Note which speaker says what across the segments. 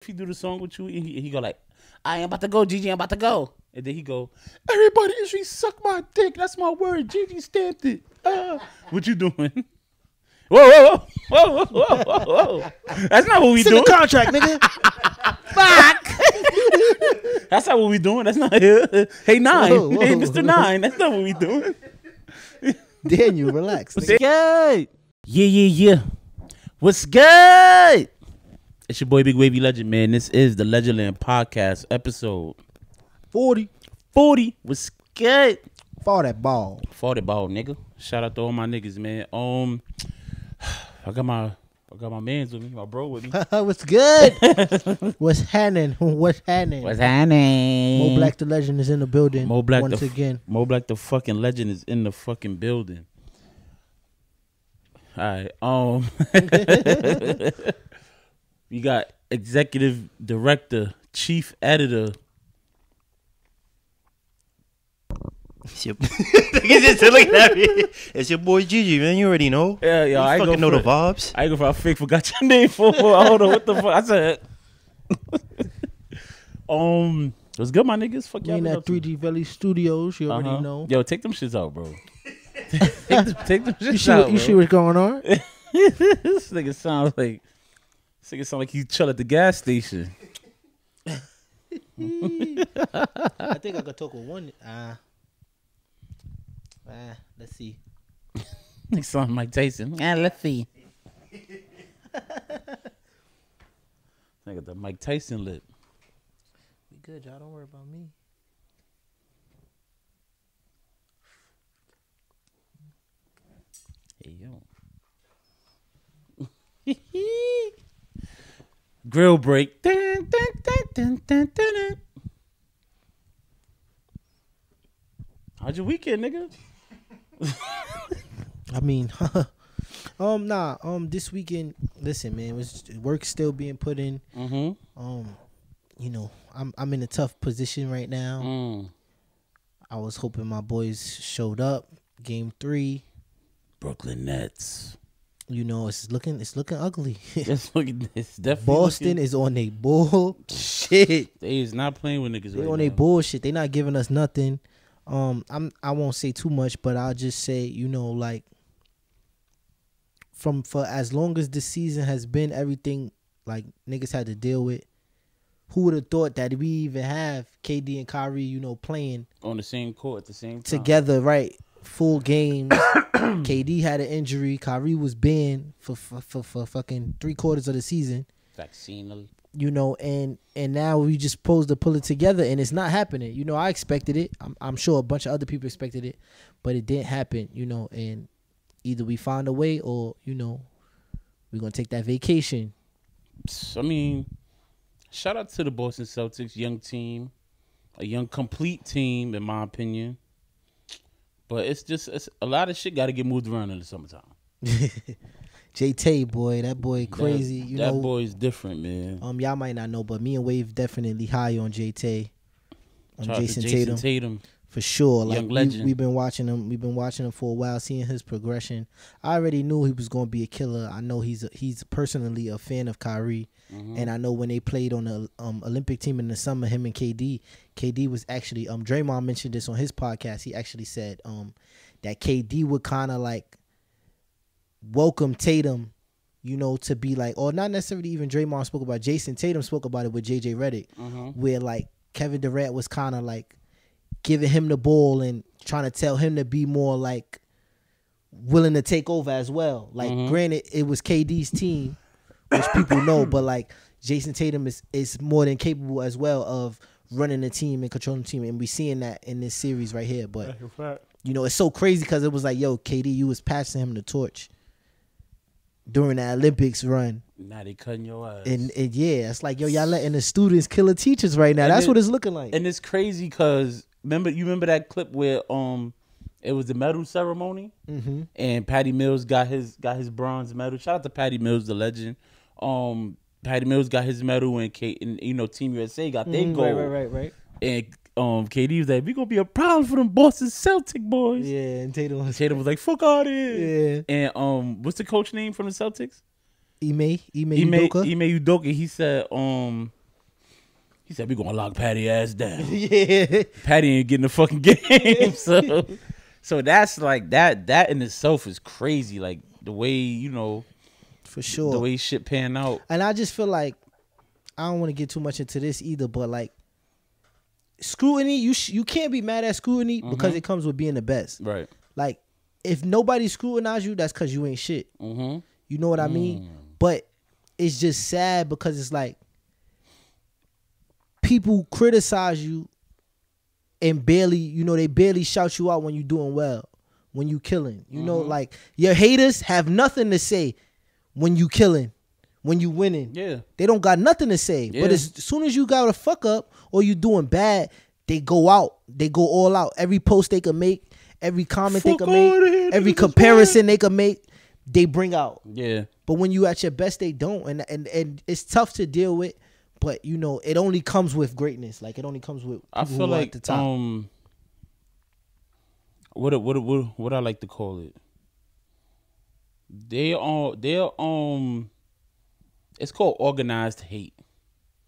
Speaker 1: if he do the song with you, he go like, I am about to go, Gigi, I'm about to go. And then he go, everybody in the street suck my dick. That's my word. Gigi stamped it. What you doing? Whoa. That's not what we doing.
Speaker 2: The contract, nigga.
Speaker 1: Fuck. That's not what we doing. That's not it. Hey, Nine.
Speaker 2: Whoa.
Speaker 1: Hey, Mr. Nine. That's not what we doing.
Speaker 2: Daniel, relax.
Speaker 1: What's good? Yeah. What's good? It's your boy, Big Wavy Legend, man. This is the Legendland Podcast, episode
Speaker 2: 40.
Speaker 1: What's good?
Speaker 2: For that ball.
Speaker 1: For the ball, nigga. Shout out to all my niggas, man. I got my mans with me, my bro with me.
Speaker 2: What's good? What's happening? What's happening? Mo Black the Legend is in the building.
Speaker 1: Mo Black
Speaker 2: once again.
Speaker 1: Mo Black the fucking legend is in the fucking building. All right. We got executive director, chief editor.
Speaker 3: It's your boy Gigi, man. You already know.
Speaker 1: Yeah, yo,
Speaker 3: I fucking know the vibes.
Speaker 1: I go for I fake forgot your name for. Hold on, what the fuck? I said. What's good, my niggas? Fuck y'all.
Speaker 2: We in that 3G Valley Studios. You already know.
Speaker 1: Yo, take them shits out, bro. take them shits out.
Speaker 2: You see what's going on?
Speaker 1: This nigga sounds like he chill at the gas station.
Speaker 2: I think I could talk with one. Let's see.
Speaker 1: Nigga sound Mike Tyson. Let's see. Nigga, the Mike Tyson lip.
Speaker 2: We good, y'all. Don't worry about me.
Speaker 1: Hey, yo. Grill break. Dun, dun, dun, dun, dun, dun. How's your weekend, nigga?
Speaker 2: I mean, this weekend, listen, man, work still being put in.
Speaker 1: Mm-hmm.
Speaker 2: You know, I'm in a tough position right now.
Speaker 1: Mm.
Speaker 2: I was hoping my boys showed up. Game 3.
Speaker 1: Brooklyn Nets.
Speaker 2: You know, it's looking ugly.
Speaker 1: It's definitely
Speaker 2: Boston is on their bullshit.
Speaker 1: They is not playing with niggas.
Speaker 2: They on their bullshit. They not giving us nothing. I won't say too much, but I'll just say, you know, like for as long as this season has been, everything like niggas had to deal with. Who would have thought that we even have KD and Kyrie, you know, playing
Speaker 1: on the same court at the same time
Speaker 2: together, right? Full games. KD had an injury. Kyrie was banned for fucking 3/4 of the season.
Speaker 1: Vaccine.
Speaker 2: You know, and now we just supposed to pull it together, and it's not happening. You know, I expected it. I'm sure a bunch of other people expected it, but it didn't happen. You know, and either we find a way, or you know, we're gonna take that vacation.
Speaker 1: I mean, shout out to the Boston Celtics, young team, a young complete team, in my opinion. But it's a lot of shit got to get moved around in the summertime.
Speaker 2: J-Tay, boy, that boy crazy.
Speaker 1: That boy's different, man.
Speaker 2: Y'all might not know, but me and Wave definitely high on J-Tay. Jason Tatum. For sure. Like
Speaker 1: young legend.
Speaker 2: We've been watching him. We've been watching him for a while, seeing his progression. I already knew he was going to be a killer. I know he's personally a fan of Kyrie. Mm-hmm. And I know when they played on the Olympic team in the summer, him and KD was actually Draymond mentioned this on his podcast. He actually said that KD would kind of like welcome Tatum, you know, to be like, or not necessarily even Draymond spoke about. Jason Tatum spoke about it with JJ Redick, where like Kevin Durant was kind of like giving him the ball and trying to tell him to be more like willing to take over as well. Like, granted, it was KD's team, which people know, but like Jason Tatum is more than capable as well of running the team and controlling the team, and we seeing that in this series right here. But you know, it's so crazy because it was like, yo, KD, you was passing him the torch during the Olympics run.
Speaker 1: Now they cutting your ass.
Speaker 2: And yeah, it's like, yo, y'all letting the students kill the teachers right now. That's what it's looking like.
Speaker 1: And it's crazy because remember that clip where it was the medal ceremony, and Patty Mills got his bronze medal. Shout out to Patty Mills, the legend. Patty Mills got his medal, and you know, Team USA got their gold.
Speaker 2: Right.
Speaker 1: And KD was like, "We gonna be a problem for them Boston Celtic boys."
Speaker 2: Yeah, and Tatum was
Speaker 1: like, "Fuck out of here."
Speaker 2: Yeah.
Speaker 1: And what's the coach name from the Celtics?
Speaker 2: Ime Udoka.
Speaker 1: He said we gonna lock Patty ass down.
Speaker 2: Yeah.
Speaker 1: Patty ain't getting the fucking game. So that's like that in itself is crazy. Like the way, you know,
Speaker 2: for sure,
Speaker 1: the way shit pan out.
Speaker 2: And I just feel like I don't want to get too much into this either, but like scrutiny, you can't be mad at scrutiny because it comes with being the best.
Speaker 1: Right.
Speaker 2: Like if nobody scrutinize you, that's because you ain't shit. You know what I mean? But it's just sad because it's like people criticize you and barely, you know, they barely shout you out when you doing well, when you killing. You know, like your haters have nothing to say when you killing, when you winning.
Speaker 1: Yeah.
Speaker 2: They don't got nothing to say. Yeah. But as soon as you got a fuck up or you doing bad, they go out. They go all out. Every post they can make, every comment they can make, every comparison they can make, they bring out.
Speaker 1: Yeah.
Speaker 2: But when you at your best, they don't. And it's tough to deal with. But you know, it only comes with greatness. Like it only comes with.
Speaker 1: I feel like
Speaker 2: at the top.
Speaker 1: What I like to call it. They're it's called organized hate.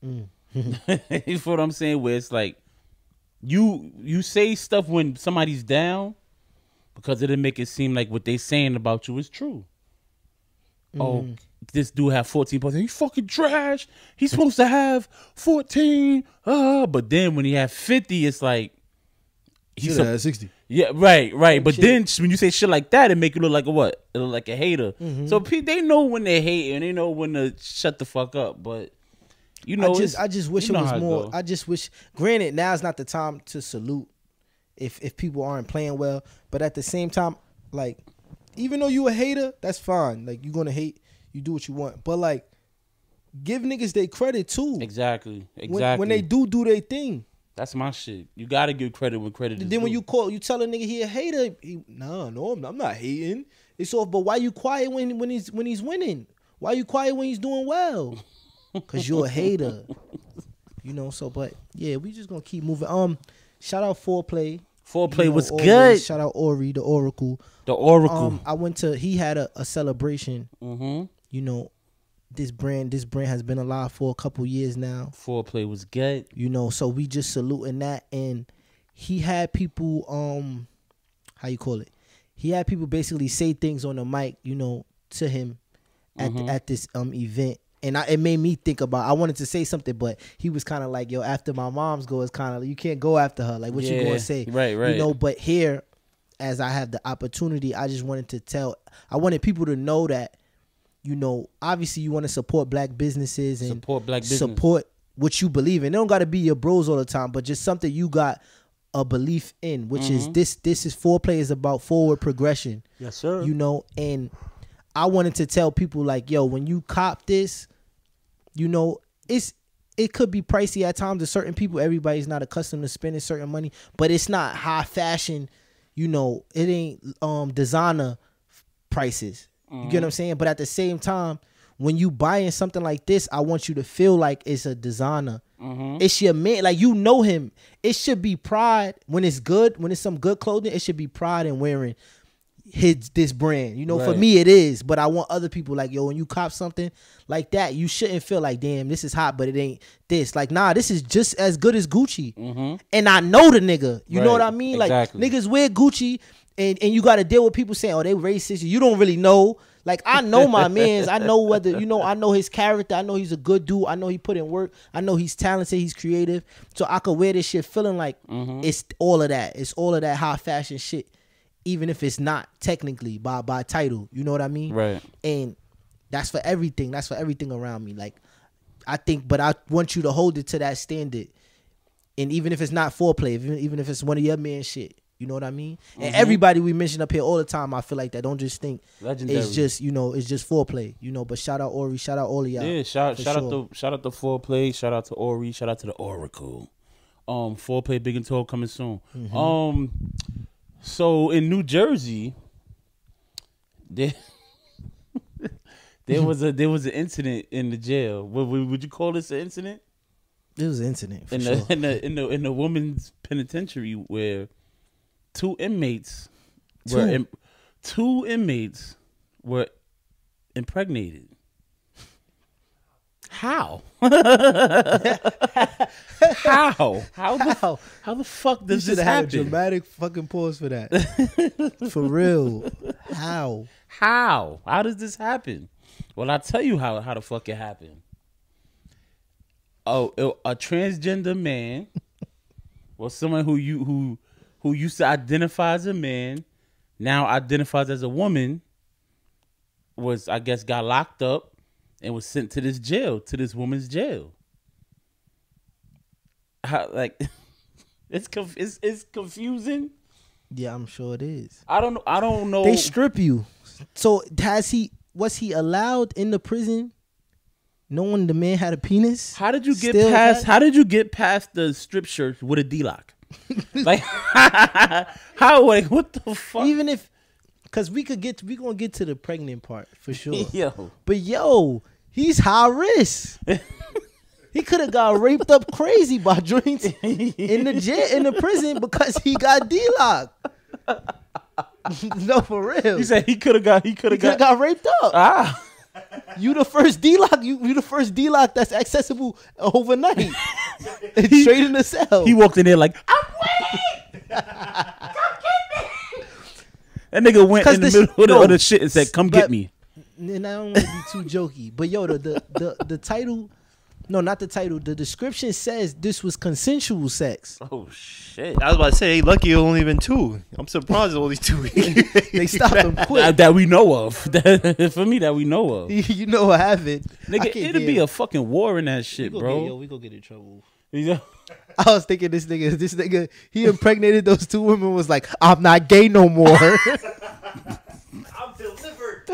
Speaker 1: You know what I'm saying? Where it's like you say stuff when somebody's down because it'll make it seem like what they saying about you is true. Oh, this dude have 14 points. He's fucking trash. He's supposed to have 14. But then when he have 50, it's like
Speaker 4: he should have had 60.
Speaker 1: Yeah, right. But then when you say shit like that, it make you look like a what? It look like a hater. So they know when they hate and they know when to shut the fuck up. But you know,
Speaker 2: I just wish it was more. I just wish. Granted, now's not the time to salute if people aren't playing well. But at the same time, like, even though you a hater, that's fine. Like, you gonna hate, you do what you want. But like, give niggas their credit too.
Speaker 1: Exactly.
Speaker 2: When they do their thing.
Speaker 1: That's my shit. You gotta give credit when credit is due.
Speaker 2: Then when you tell a nigga he a hater, no, I'm not hating. It's off. But why you quiet when he's winning? Why you quiet when he's doing well? Cause you're a hater. You know. So, but yeah, we just gonna keep moving. Shout out Foreplay.
Speaker 1: Foreplay was good.
Speaker 2: Shout out Ori, the Oracle.
Speaker 1: The Oracle.
Speaker 2: I went to. He had a celebration. You know, this brand has been alive for a couple years now.
Speaker 1: Foreplay was good.
Speaker 2: You know, so we just saluting that, and he had people. How you call it? He had people basically say things on the mic. You know, to him at this event. And it made me think about, I wanted to say something, but he was kind of like, yo, after my mom's go, it's kind of, you can't go after her. Like, what you going to say?
Speaker 1: Right.
Speaker 2: You know, but here, as I have the opportunity, I just wanted to I wanted people to know that, you know, obviously you want to support black businesses and support what you believe in. It don't got to be your bros all the time, but just something you got a belief in, which is this is Foreplay is about forward progression.
Speaker 1: Yes, sir.
Speaker 2: You know, and I wanted to tell people like, yo, when you cop this, you know, it could be pricey at times to certain people. Everybody's not accustomed to spending certain money, but it's not high fashion. You know, it ain't designer prices. You get what I'm saying? But at the same time, when you buying something like this, I want you to feel like it's a designer. It's your man. Like, you know him. It should be pride when it's good. When it's some good clothing, it should be pride in wearing this brand. You know, for me it is, but I want other people like, yo, when you cop something like that, you shouldn't feel like, damn, this is hot, but it ain't this. Like, nah, this is just as good as Gucci. And I know the nigga. You know what I mean? Exactly. Like, niggas wear Gucci and you got to deal with people saying, oh, they racist. You don't really know. Like, I know my mans. I know whether, you know, I know his character. I know he's a good dude. I know he put in work. I know he's talented. He's creative. So I could wear this shit feeling like it's all of that. It's all of that high fashion shit. Even if it's not technically by title, you know what I mean?
Speaker 1: Right.
Speaker 2: And that's for everything. That's for everything around me. Like, I think, but I want you to hold it to that standard. And even if it's not Foreplay, even if it's one of your man shit, you know what I mean? And everybody we mention up here all the time, I feel like that. Don't just think it's just, you know, it's just Foreplay, you know. But shout out Ori, shout out all of y'all.
Speaker 1: Yeah, shout out to Foreplay, shout out to Ori, shout out to the Oracle. Foreplay big and tall coming soon. So in New Jersey, there was an incident in the jail. Would you call this an incident?
Speaker 2: It was an incident for
Speaker 1: sure.
Speaker 2: sure.
Speaker 1: In the women's penitentiary where two inmates were impregnated. How? How? How the fuck does
Speaker 2: You
Speaker 1: this
Speaker 2: should have had a
Speaker 1: happen?
Speaker 2: dramatic fucking pause for that. For real. How?
Speaker 1: How does this happen? Well, I'll tell you how the fuck it happened. Oh, a transgender man, well, someone who used to identify as a man, now identifies as a woman, was, I guess, got locked up and was sent to this woman's jail. How, like, it's confusing.
Speaker 2: Yeah, I'm sure it is.
Speaker 1: I don't know.
Speaker 2: They strip you. So was he allowed in the prison knowing the man had a penis?
Speaker 1: How did you get past the strip shirt with a D-lock? Like, how? Like, what the fuck?
Speaker 2: Even if, cause we gonna get to the pregnant part for sure.
Speaker 1: Yo,
Speaker 2: but he's high risk. He could have got raped up crazy by joints in the prison because he got D-lock. No, for real.
Speaker 1: you said he could have got
Speaker 2: raped up.
Speaker 1: Ah.
Speaker 2: You the first D-lock. You the first D-lock that's accessible overnight. It's straight in the cell.
Speaker 1: He walked in there like, I'm waiting. Come get me. That nigga went in the middle of the shit and said, "Come get me."
Speaker 2: And I don't want to be too jokey, but the title, no, not the title. The description says this was consensual sex.
Speaker 1: Oh shit!
Speaker 3: I was about to say, hey, lucky it only been 2. I'm surprised only 2 weeks.
Speaker 2: They stopped him quick.
Speaker 1: That we know of. For me, that we know of.
Speaker 2: You know what happened?
Speaker 1: Nigga, it'd be a fucking war in that shit, bro.
Speaker 2: We gonna get in trouble.
Speaker 1: Yeah.
Speaker 2: I was thinking this nigga, he impregnated those 2 women. Was like, I'm not gay no more.
Speaker 3: I'm delivered.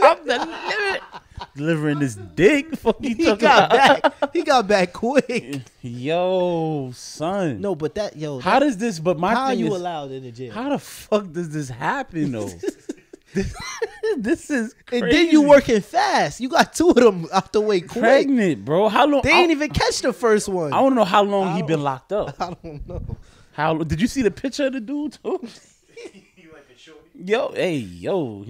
Speaker 1: Delivering this dick. Fuck you
Speaker 2: He
Speaker 1: talking
Speaker 2: got
Speaker 1: about?
Speaker 2: back. He got back quick.
Speaker 1: Yo, son.
Speaker 2: No, but
Speaker 1: How does this? But my
Speaker 2: how
Speaker 1: thing
Speaker 2: you
Speaker 1: is,
Speaker 2: allowed in the jail?
Speaker 1: how the fuck does this happen though? This is crazy.
Speaker 2: And then you working fast. You got 2 of them out the way quick.
Speaker 1: pregnant, bro. How long?
Speaker 2: They ain't even catch the first one.
Speaker 1: I want to know how long he been locked up.
Speaker 2: I don't know.
Speaker 1: How did you see the picture of the dude too? Yo, hey, yo,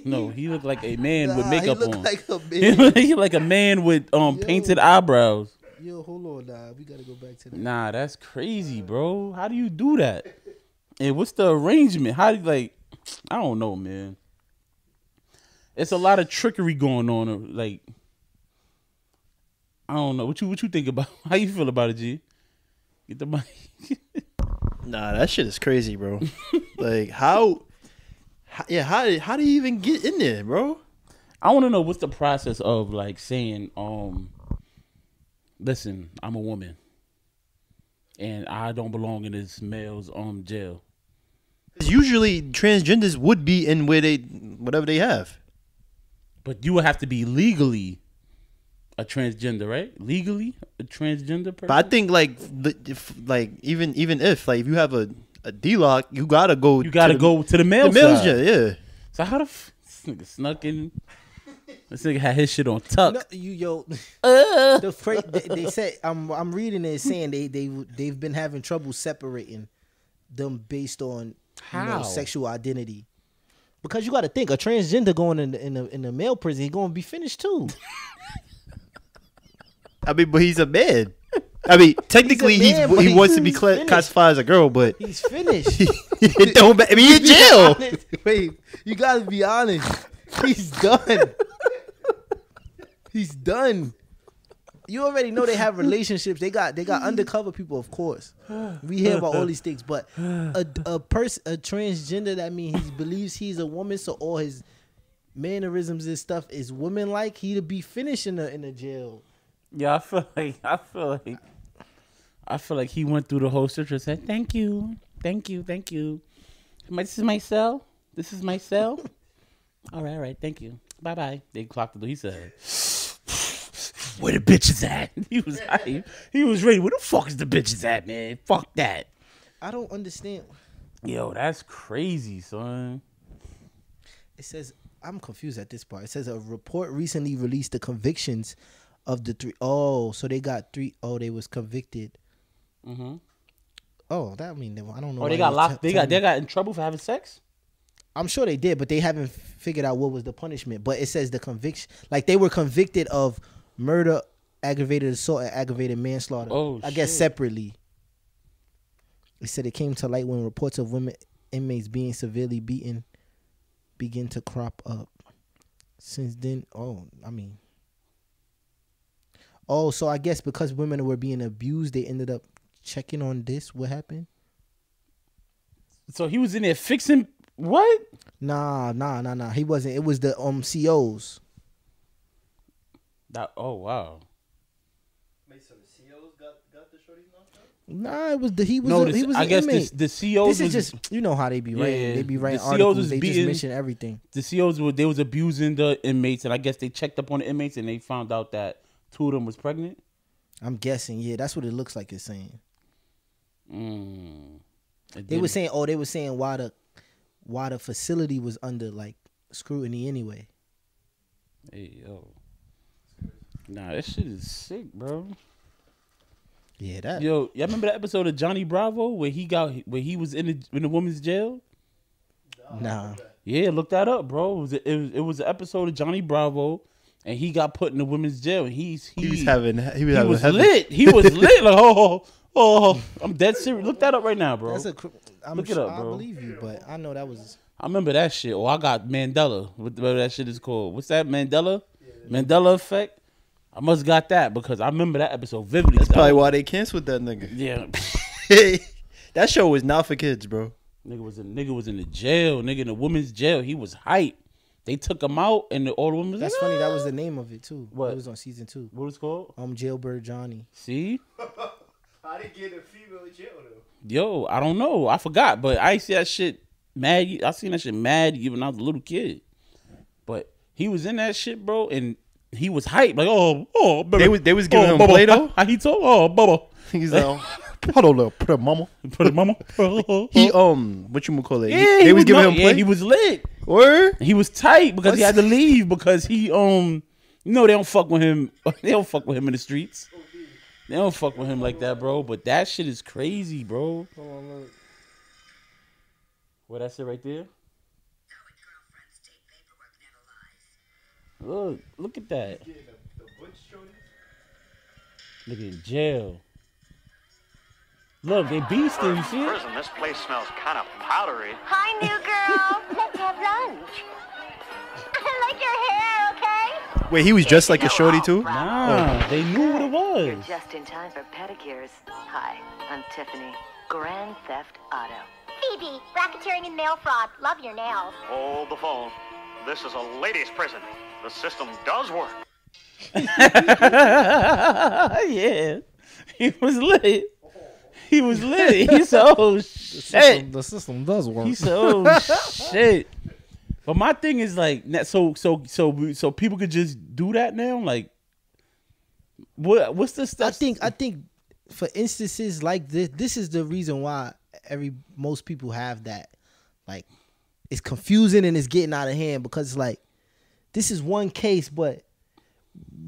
Speaker 1: no, he looked like a man with makeup
Speaker 2: he looked
Speaker 1: on.
Speaker 2: like a man.
Speaker 1: He like a man with painted eyebrows.
Speaker 2: Yo, hold on, nah. We gotta go back to that.
Speaker 1: Nah, that's crazy, bro. How do you do that? And what's the arrangement? How do you, like? I don't know, man. It's a lot of trickery going on. Like, I don't know. What you think about? How you feel about it, G? Get the mic.
Speaker 3: Nah, that shit is crazy, bro. Like, how do you even get in there, bro?
Speaker 1: I want to know what's the process of like saying, listen, I'm a woman, and I don't belong in this male's jail.
Speaker 3: Usually transgenders would be in whatever they have.
Speaker 1: But you would have to be legally a transgender, right? Legally a transgender person.
Speaker 3: But I think even if if you have a D-lock, you gotta go.
Speaker 1: You gotta go to the male side.
Speaker 3: Yeah.
Speaker 1: So how this nigga snuck in? This nigga had his shit on tuck.
Speaker 2: No, they said I'm reading it saying they've been having trouble separating them based on sexual identity. Because you got to think, a transgender going in a male prison, he's going to be finished too.
Speaker 3: I mean, but he's a man. I mean, technically, he wants to be classified as a girl, but
Speaker 2: he's finished.
Speaker 3: It don't. I mean, in jail.
Speaker 2: Wait, you got to be honest. He's done. He's done. You already know they have relationships. They got undercover people, of course. We hear about all these things, but a transgender, that means he believes he's a woman, so all his mannerisms and stuff is woman like. He'd be finished in the jail.
Speaker 1: Yeah, I feel like he went through the whole search and said, "Thank you. This is my cell. All right. Thank you. Bye. They clocked the door. He said, "Where the bitches at?" He was hype. He was ready. Where the fuck is the bitches at, man? Fuck that.
Speaker 2: I don't understand.
Speaker 1: Yo, that's crazy, son.
Speaker 2: It says, I'm confused at this part. It says a report recently released the convictions of the 3. Oh, so they got 3. Oh, they was convicted.
Speaker 1: Mm-hmm.
Speaker 2: Oh, that mean I don't know.
Speaker 1: Oh, they got locked. They got in trouble for having sex.
Speaker 2: I'm sure they did, but they haven't figured out what was the punishment. But it says the conviction, like they were convicted of murder aggravated assault and aggravated manslaughter.
Speaker 1: Oh,
Speaker 2: I guess
Speaker 1: shit.
Speaker 2: separately. It said it came to light when reports of women inmates being severely beaten begin to crop up. Since then, so I guess because women were being abused, they ended up checking on this. What happened?
Speaker 1: So he was in there fixing what?
Speaker 2: Nah. He wasn't. It was the COs.
Speaker 1: Oh wow.
Speaker 3: Wait, so the COs got the shorty knocked out?
Speaker 2: Nah, it was he was.
Speaker 1: No,
Speaker 2: He was.
Speaker 1: I
Speaker 2: an
Speaker 1: guess
Speaker 2: inmate.
Speaker 1: the COs.
Speaker 2: This is
Speaker 1: was,
Speaker 2: just how they be writing.
Speaker 1: Yeah,
Speaker 2: They be writing
Speaker 1: the COs
Speaker 2: articles.
Speaker 1: was
Speaker 2: They
Speaker 1: beating-
Speaker 2: just mention everything.
Speaker 1: the COs they was abusing the inmates, and I guess they checked up on the inmates and they found out that 2 of them was pregnant.
Speaker 2: I'm guessing. Yeah, that's what it looks like it's saying. They were saying why the facility was under like scrutiny anyway.
Speaker 1: Hey yo, nah, that shit is sick, bro.
Speaker 2: Yeah, that.
Speaker 1: Yo, y'all remember that episode of Johnny Bravo where he was in the woman's jail?
Speaker 2: Nah.
Speaker 1: Yeah, look that up, bro. It was an episode of Johnny Bravo, and he got put in the women's jail. And he was lit. He was lit. Like I'm dead serious. Look that up right now, bro. Look it up, bro.
Speaker 2: I believe you, but I know that was.
Speaker 1: I remember that shit. Oh, I got Mandela. Whatever that shit is called. What's that? Mandela? Mandela effect? I must got that because I remember that episode vividly.
Speaker 3: That's probably why they canceled that nigga.
Speaker 1: Yeah.
Speaker 3: That show was not for kids, bro.
Speaker 1: Nigga was in the jail. Nigga in the women's jail. He was hype. They took him out and all the women was
Speaker 2: That's
Speaker 1: like,
Speaker 2: funny. That was the name of it too.
Speaker 1: What?
Speaker 2: It was on season 2.
Speaker 1: What was it called?
Speaker 2: Jailbird Johnny.
Speaker 1: See?
Speaker 3: How did get a female jail though?
Speaker 1: Yo, I don't know. I forgot, but I see that shit mad. I seen that shit mad even when I was a little kid. But he was in that shit, bro, and he was hyped. Like, baby.
Speaker 3: They was giving him play though.
Speaker 1: How he told? Oh, Bubba.
Speaker 3: He's like, hold on, put a mama.
Speaker 1: Put it, mama.
Speaker 3: He what you call it?
Speaker 1: Yeah,
Speaker 3: they was giving him play.
Speaker 1: Yeah, he was lit.
Speaker 3: Word?
Speaker 1: He was tight because he had to leave because he they don't fuck with him. They don't fuck with him in the streets. They don't fuck with him like that, bro. But that shit is crazy, bro.
Speaker 3: Hold on, look.
Speaker 1: What, that's it right there? Look at that. Nigga in jail. Look, they beasting, you see it?
Speaker 5: Prison, this place smells kind of powdery.
Speaker 6: Hi, new girl. Let's have lunch. I like your hair, okay?
Speaker 3: Wait, he was dressed like a shorty too?
Speaker 1: Nah, they knew what it
Speaker 6: You're
Speaker 1: was.
Speaker 6: just in time for pedicures. Hi, I'm Tiffany. Grand Theft Auto.
Speaker 7: Phoebe, racketeering and mail fraud. Love your nails.
Speaker 5: Hold the phone. This is a ladies' prison. The system does work.
Speaker 1: Yeah. He was lit. He was lit. He said, oh, shit.
Speaker 2: The system does work.
Speaker 1: He said, oh, shit. But my thing is like, so people could just do that now? Like, what's the stuff?
Speaker 2: I think for instances like this is the reason why most people have that. Like, it's confusing and it's getting out of hand because it's like, this is one case, but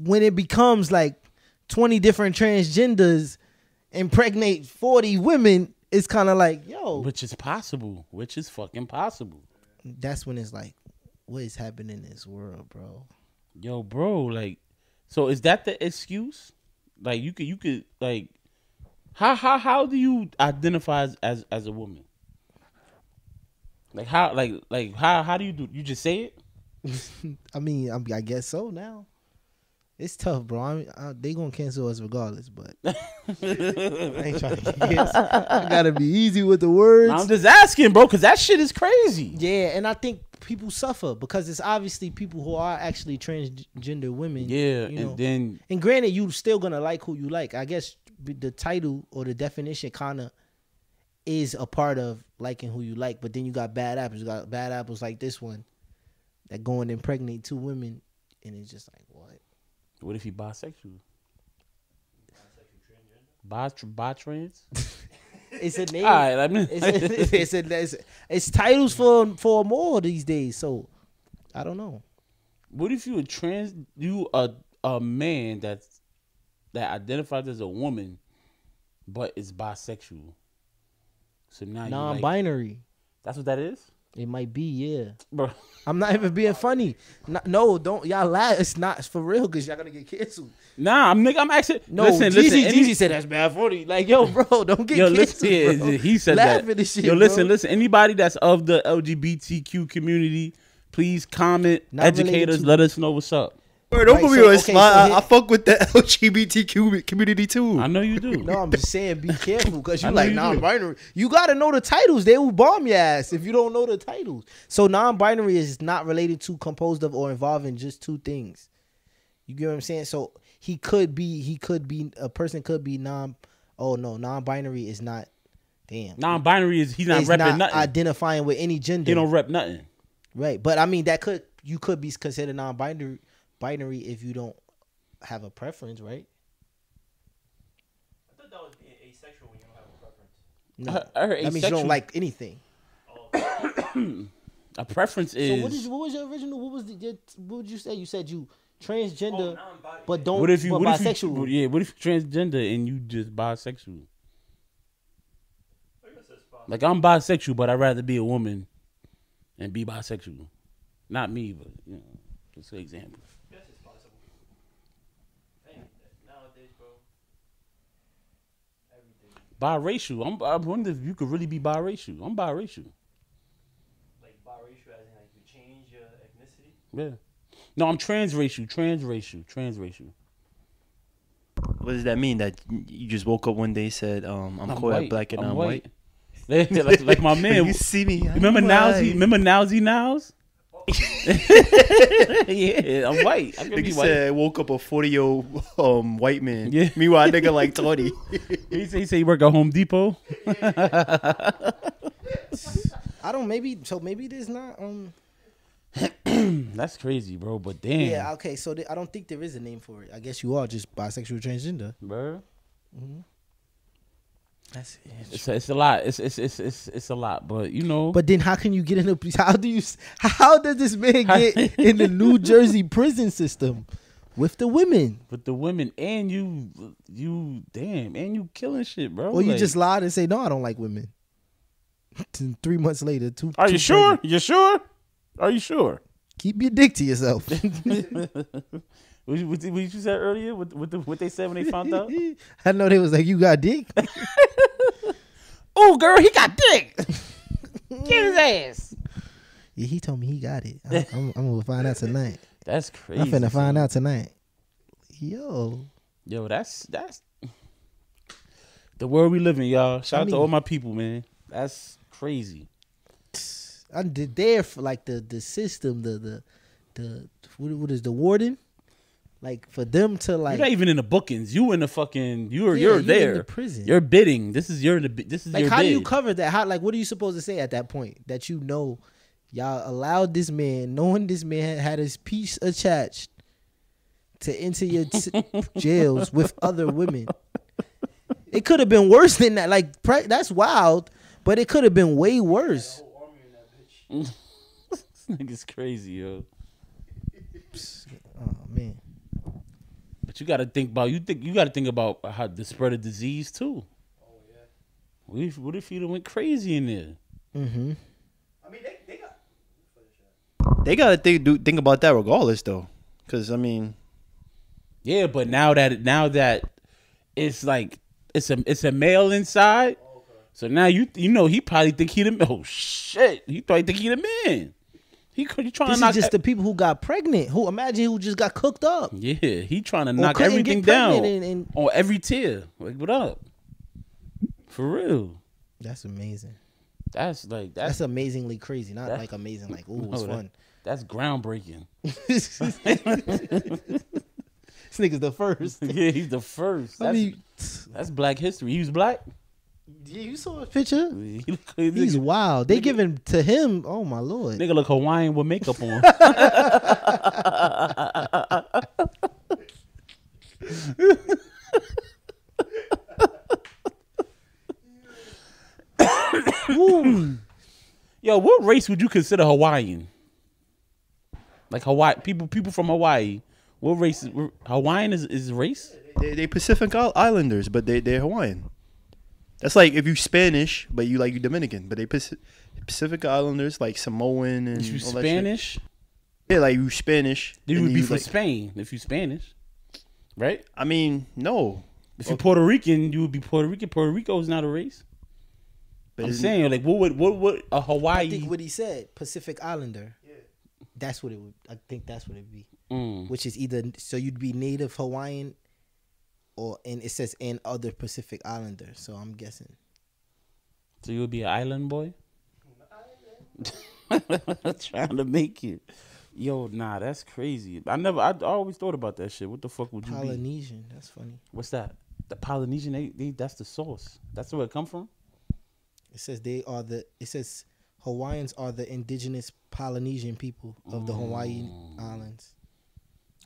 Speaker 2: when it becomes like 20 different transgenders impregnate 40 women, it's kind of like, yo.
Speaker 1: Which is possible. Which is fucking possible.
Speaker 2: That's when it's like, what is happening in this world, bro?
Speaker 1: Yo, bro, like, so is that the excuse? Like, you could like, how do you identify as a woman? Like how do you do? You just say it?
Speaker 2: I mean, I guess so now. It's tough, bro. They gonna cancel us regardless, but I ain't trying to guess. I gotta be easy with the words.
Speaker 1: I'm just asking, bro, because that shit is crazy.
Speaker 2: Yeah, and I think people suffer because it's obviously people who are actually transgender women.
Speaker 1: Yeah,
Speaker 2: you know?
Speaker 1: and then
Speaker 2: and granted, you still gonna like who you like. I guess the title or the definition kind of is a part of liking who you like, but then you got bad apples. You got bad apples like this one that go and impregnate 2 women, and it's just like, what?
Speaker 1: What if he bisexual? Bi-trans?
Speaker 2: It's a name.
Speaker 1: All right, I mean,
Speaker 2: it's titles for more these days. So I don't know.
Speaker 1: what if you a man that identifies as a woman, but is bisexual? So now you like,
Speaker 2: Non-binary.
Speaker 1: that's what that is.
Speaker 2: It might be, yeah.
Speaker 1: bro.
Speaker 2: I'm not even being funny. No, don't y'all laugh. It's not. It's for real because y'all gonna get canceled.
Speaker 1: Nah, I'm actually.
Speaker 2: No,
Speaker 1: listen.
Speaker 2: Jeezy said that's bad funny. Like, yo, bro, don't get canceled.
Speaker 1: Listen,
Speaker 2: Bro.
Speaker 1: he said
Speaker 2: Laugh
Speaker 1: that.
Speaker 2: at this shit,
Speaker 1: Yo,
Speaker 2: bro.
Speaker 1: listen. Anybody that's of the LGBTQ community, please comment,
Speaker 2: Not
Speaker 1: educate
Speaker 2: related
Speaker 1: us,
Speaker 2: to-
Speaker 1: let us know what's up.
Speaker 3: Bro, don't
Speaker 2: Right,
Speaker 3: put me
Speaker 2: so,
Speaker 3: on
Speaker 2: okay,
Speaker 3: spot.
Speaker 2: so here-
Speaker 3: I fuck with the LGBTQ community too.
Speaker 1: I know you do.
Speaker 2: No, I'm just saying, be careful because you
Speaker 1: I know
Speaker 2: like
Speaker 1: you do.
Speaker 2: non-binary. You gotta know the titles. They will bomb your ass if you don't know the titles. So non-binary is not related to, composed of, or involving just two things. You get what I'm saying? So he could be a person could be non-binary is not. Damn.
Speaker 1: Non-binary is he's not
Speaker 2: It's
Speaker 1: repping
Speaker 2: not
Speaker 1: nothing.
Speaker 2: identifying with any gender.
Speaker 1: He don't rep nothing.
Speaker 2: Right, but I mean you could be considered non-binary if you don't have a preference, right?
Speaker 3: I thought that was being asexual when you don't have a preference.
Speaker 2: No,
Speaker 1: I heard
Speaker 2: that means you don't
Speaker 1: asexual.
Speaker 2: like anything.
Speaker 1: A preference is.
Speaker 2: So what was your original? What would you say? You said you transgender, but don't.
Speaker 1: What if you?
Speaker 2: But
Speaker 1: What
Speaker 2: bisexual.
Speaker 1: if you? Yeah. What if you're transgender and you just bisexual? Like I'm bisexual, but I'd rather be a woman and be bisexual. Not me, but you know, just an example.
Speaker 3: Yes, it's possible. Nowadays, bro, everything.
Speaker 1: Biracial. I wonder if you could really be biracial. I'm biracial.
Speaker 3: Like biracial, as in like you change your ethnicity.
Speaker 1: Yeah. No, I'm transracial. Transracial.
Speaker 3: What does that mean? That you just woke up one day and said, I'm Kodak
Speaker 1: white.
Speaker 3: Black and I'm white?
Speaker 1: like my man.
Speaker 3: You see me?
Speaker 1: Remember
Speaker 3: I'm
Speaker 1: Nowsy?
Speaker 3: white.
Speaker 1: Remember Nowsy Nows? Yeah, I'm white. I can be
Speaker 3: Nigga
Speaker 1: white.
Speaker 3: said woke up a 40-year-old white man.
Speaker 1: Yeah.
Speaker 3: Meanwhile, nigga like 20.
Speaker 1: He said he work at Home Depot.
Speaker 2: I don't. Maybe there's not.
Speaker 1: That's crazy, bro. But damn,
Speaker 2: Yeah. Okay. So I don't think there is a name for it. I guess you are just bisexual, transgender.
Speaker 1: bro.
Speaker 2: That's
Speaker 1: It's a lot. It's a lot. But you know.
Speaker 2: But then how can you get in a? How does this man get in the New Jersey prison system with the women?
Speaker 1: with the women and you damn, and you killing shit, bro.
Speaker 2: Or you
Speaker 1: Like,
Speaker 2: just lied and say no, I don't like women. 3 months later,
Speaker 1: Are you sure?
Speaker 2: pregnant.
Speaker 1: You sure? Are you sure?
Speaker 2: Keep your dick to yourself.
Speaker 1: What you said earlier? What they said when they found out?
Speaker 2: I know they was like, you got dick.
Speaker 1: Oh, girl, he got dick. Get his ass.
Speaker 2: Yeah, he told me he got it. I'm gonna find out tonight.
Speaker 1: That's crazy.
Speaker 2: I'm finna find
Speaker 1: son.
Speaker 2: out tonight. Yo,
Speaker 1: That's the world we live in, y'all. Shout out to
Speaker 2: mean-
Speaker 1: all my people, man. That's crazy.
Speaker 2: I'm there for like the system, the what is the warden? Like for them to like,
Speaker 1: You're not even in the bookings. You in the fucking. You're
Speaker 2: Yeah, you in
Speaker 1: there.
Speaker 2: the prison.
Speaker 1: You're bidding. This is your. This is
Speaker 2: like
Speaker 1: your
Speaker 2: how do you
Speaker 1: bid.
Speaker 2: cover that? How like what are you supposed to say at that point that you know y'all allowed this man, knowing this man had his piece attached, to enter your jails with other women? It could have been worse than that. Like that's wild, but it could have been way worse.
Speaker 1: This nigga's crazy, yo.
Speaker 2: Oh man.
Speaker 1: But you got to think about. You got to think about how the spread of disease too. Oh yeah. What if you went crazy in there?
Speaker 2: Mm-hmm.
Speaker 3: I mean, they got to think about that regardless, though. Because, I mean.
Speaker 1: Yeah, but now that it's like it's a male inside, so now you know he probably think he the oh shit he probably think he the man. He trying
Speaker 2: This
Speaker 1: to
Speaker 2: is
Speaker 1: knock
Speaker 2: just the people who got pregnant. Who just got cooked up.
Speaker 1: yeah he trying to knock
Speaker 2: couldn't
Speaker 1: everything
Speaker 2: get
Speaker 1: down
Speaker 2: pregnant and-
Speaker 1: on every tier. Like what up? For real,
Speaker 2: That's amazing.
Speaker 1: that's
Speaker 2: That's amazingly crazy. Not
Speaker 1: that-
Speaker 2: like amazing. Like ooh, it's
Speaker 1: no,
Speaker 2: fun.
Speaker 1: That's groundbreaking.
Speaker 2: This nigga's the first.
Speaker 1: Yeah, he's the first.
Speaker 2: I mean,
Speaker 1: That's Black history. He was black.
Speaker 2: yeah, you saw a picture. He's
Speaker 1: Nigga
Speaker 2: wild. They giving to him. Oh my lord.
Speaker 1: look Hawaiian with makeup on. Yo, what race would you consider Hawaiian? Like Hawaii people from Hawaii. What race? Hawaiian is race?
Speaker 3: They Pacific Islanders, but they're Hawaiian. That's like if you Spanish, but you Dominican, but they Pacific Islanders like Samoan and
Speaker 1: If you
Speaker 3: all that
Speaker 1: Spanish,
Speaker 3: shit. Yeah, like you Spanish.
Speaker 1: then you
Speaker 3: and
Speaker 1: would be
Speaker 3: you,
Speaker 1: from
Speaker 3: like,
Speaker 1: Spain. If you Spanish, right?
Speaker 3: I mean, no.
Speaker 1: If you're Puerto Rican, you would be Puerto Rican. Puerto Rico is not a race.
Speaker 3: But
Speaker 1: I'm saying, like, what would a Hawaii?
Speaker 2: I think what he said, Pacific Islander. Yeah. That's what it would. I think that's what it'd be. Which is either so you'd be Native Hawaiian, and it says and other Pacific Islanders. So I'm guessing.
Speaker 1: So you would be an island boy. Trying to make it. Yo, nah, that's crazy. I always thought about that shit. What the fuck would you be?
Speaker 2: Polynesian. That's funny.
Speaker 1: What's that? The Polynesian. They that's the sauce. That's where it come from.
Speaker 2: It says It says Hawaiians are the indigenous Polynesian people of the Hawaii Islands.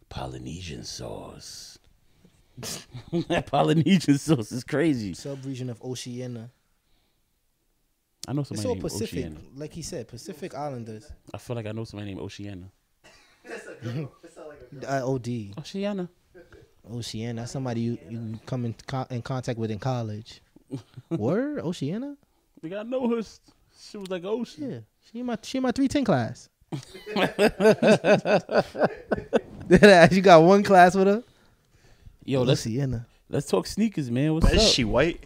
Speaker 1: Polynesian sauce. That Polynesian sauce is crazy.
Speaker 2: Sub-region of Oceania.
Speaker 1: I know
Speaker 2: It's
Speaker 1: somebody
Speaker 2: all
Speaker 1: named
Speaker 2: Pacific,
Speaker 1: Oceana.
Speaker 2: like he said, Pacific Islanders.
Speaker 1: I feel like I know somebody named Oceana.
Speaker 2: OD.
Speaker 1: Oceana.
Speaker 2: Oceana. That's somebody you come in contact with in college. Word? Oceana?
Speaker 1: We gotta know her. She was like ocean.
Speaker 2: Yeah. She in my 310 class. You got one class with her?
Speaker 1: Yo,
Speaker 2: Oceana.
Speaker 1: let's talk sneakers, man. What's
Speaker 3: But
Speaker 1: up?
Speaker 3: is she white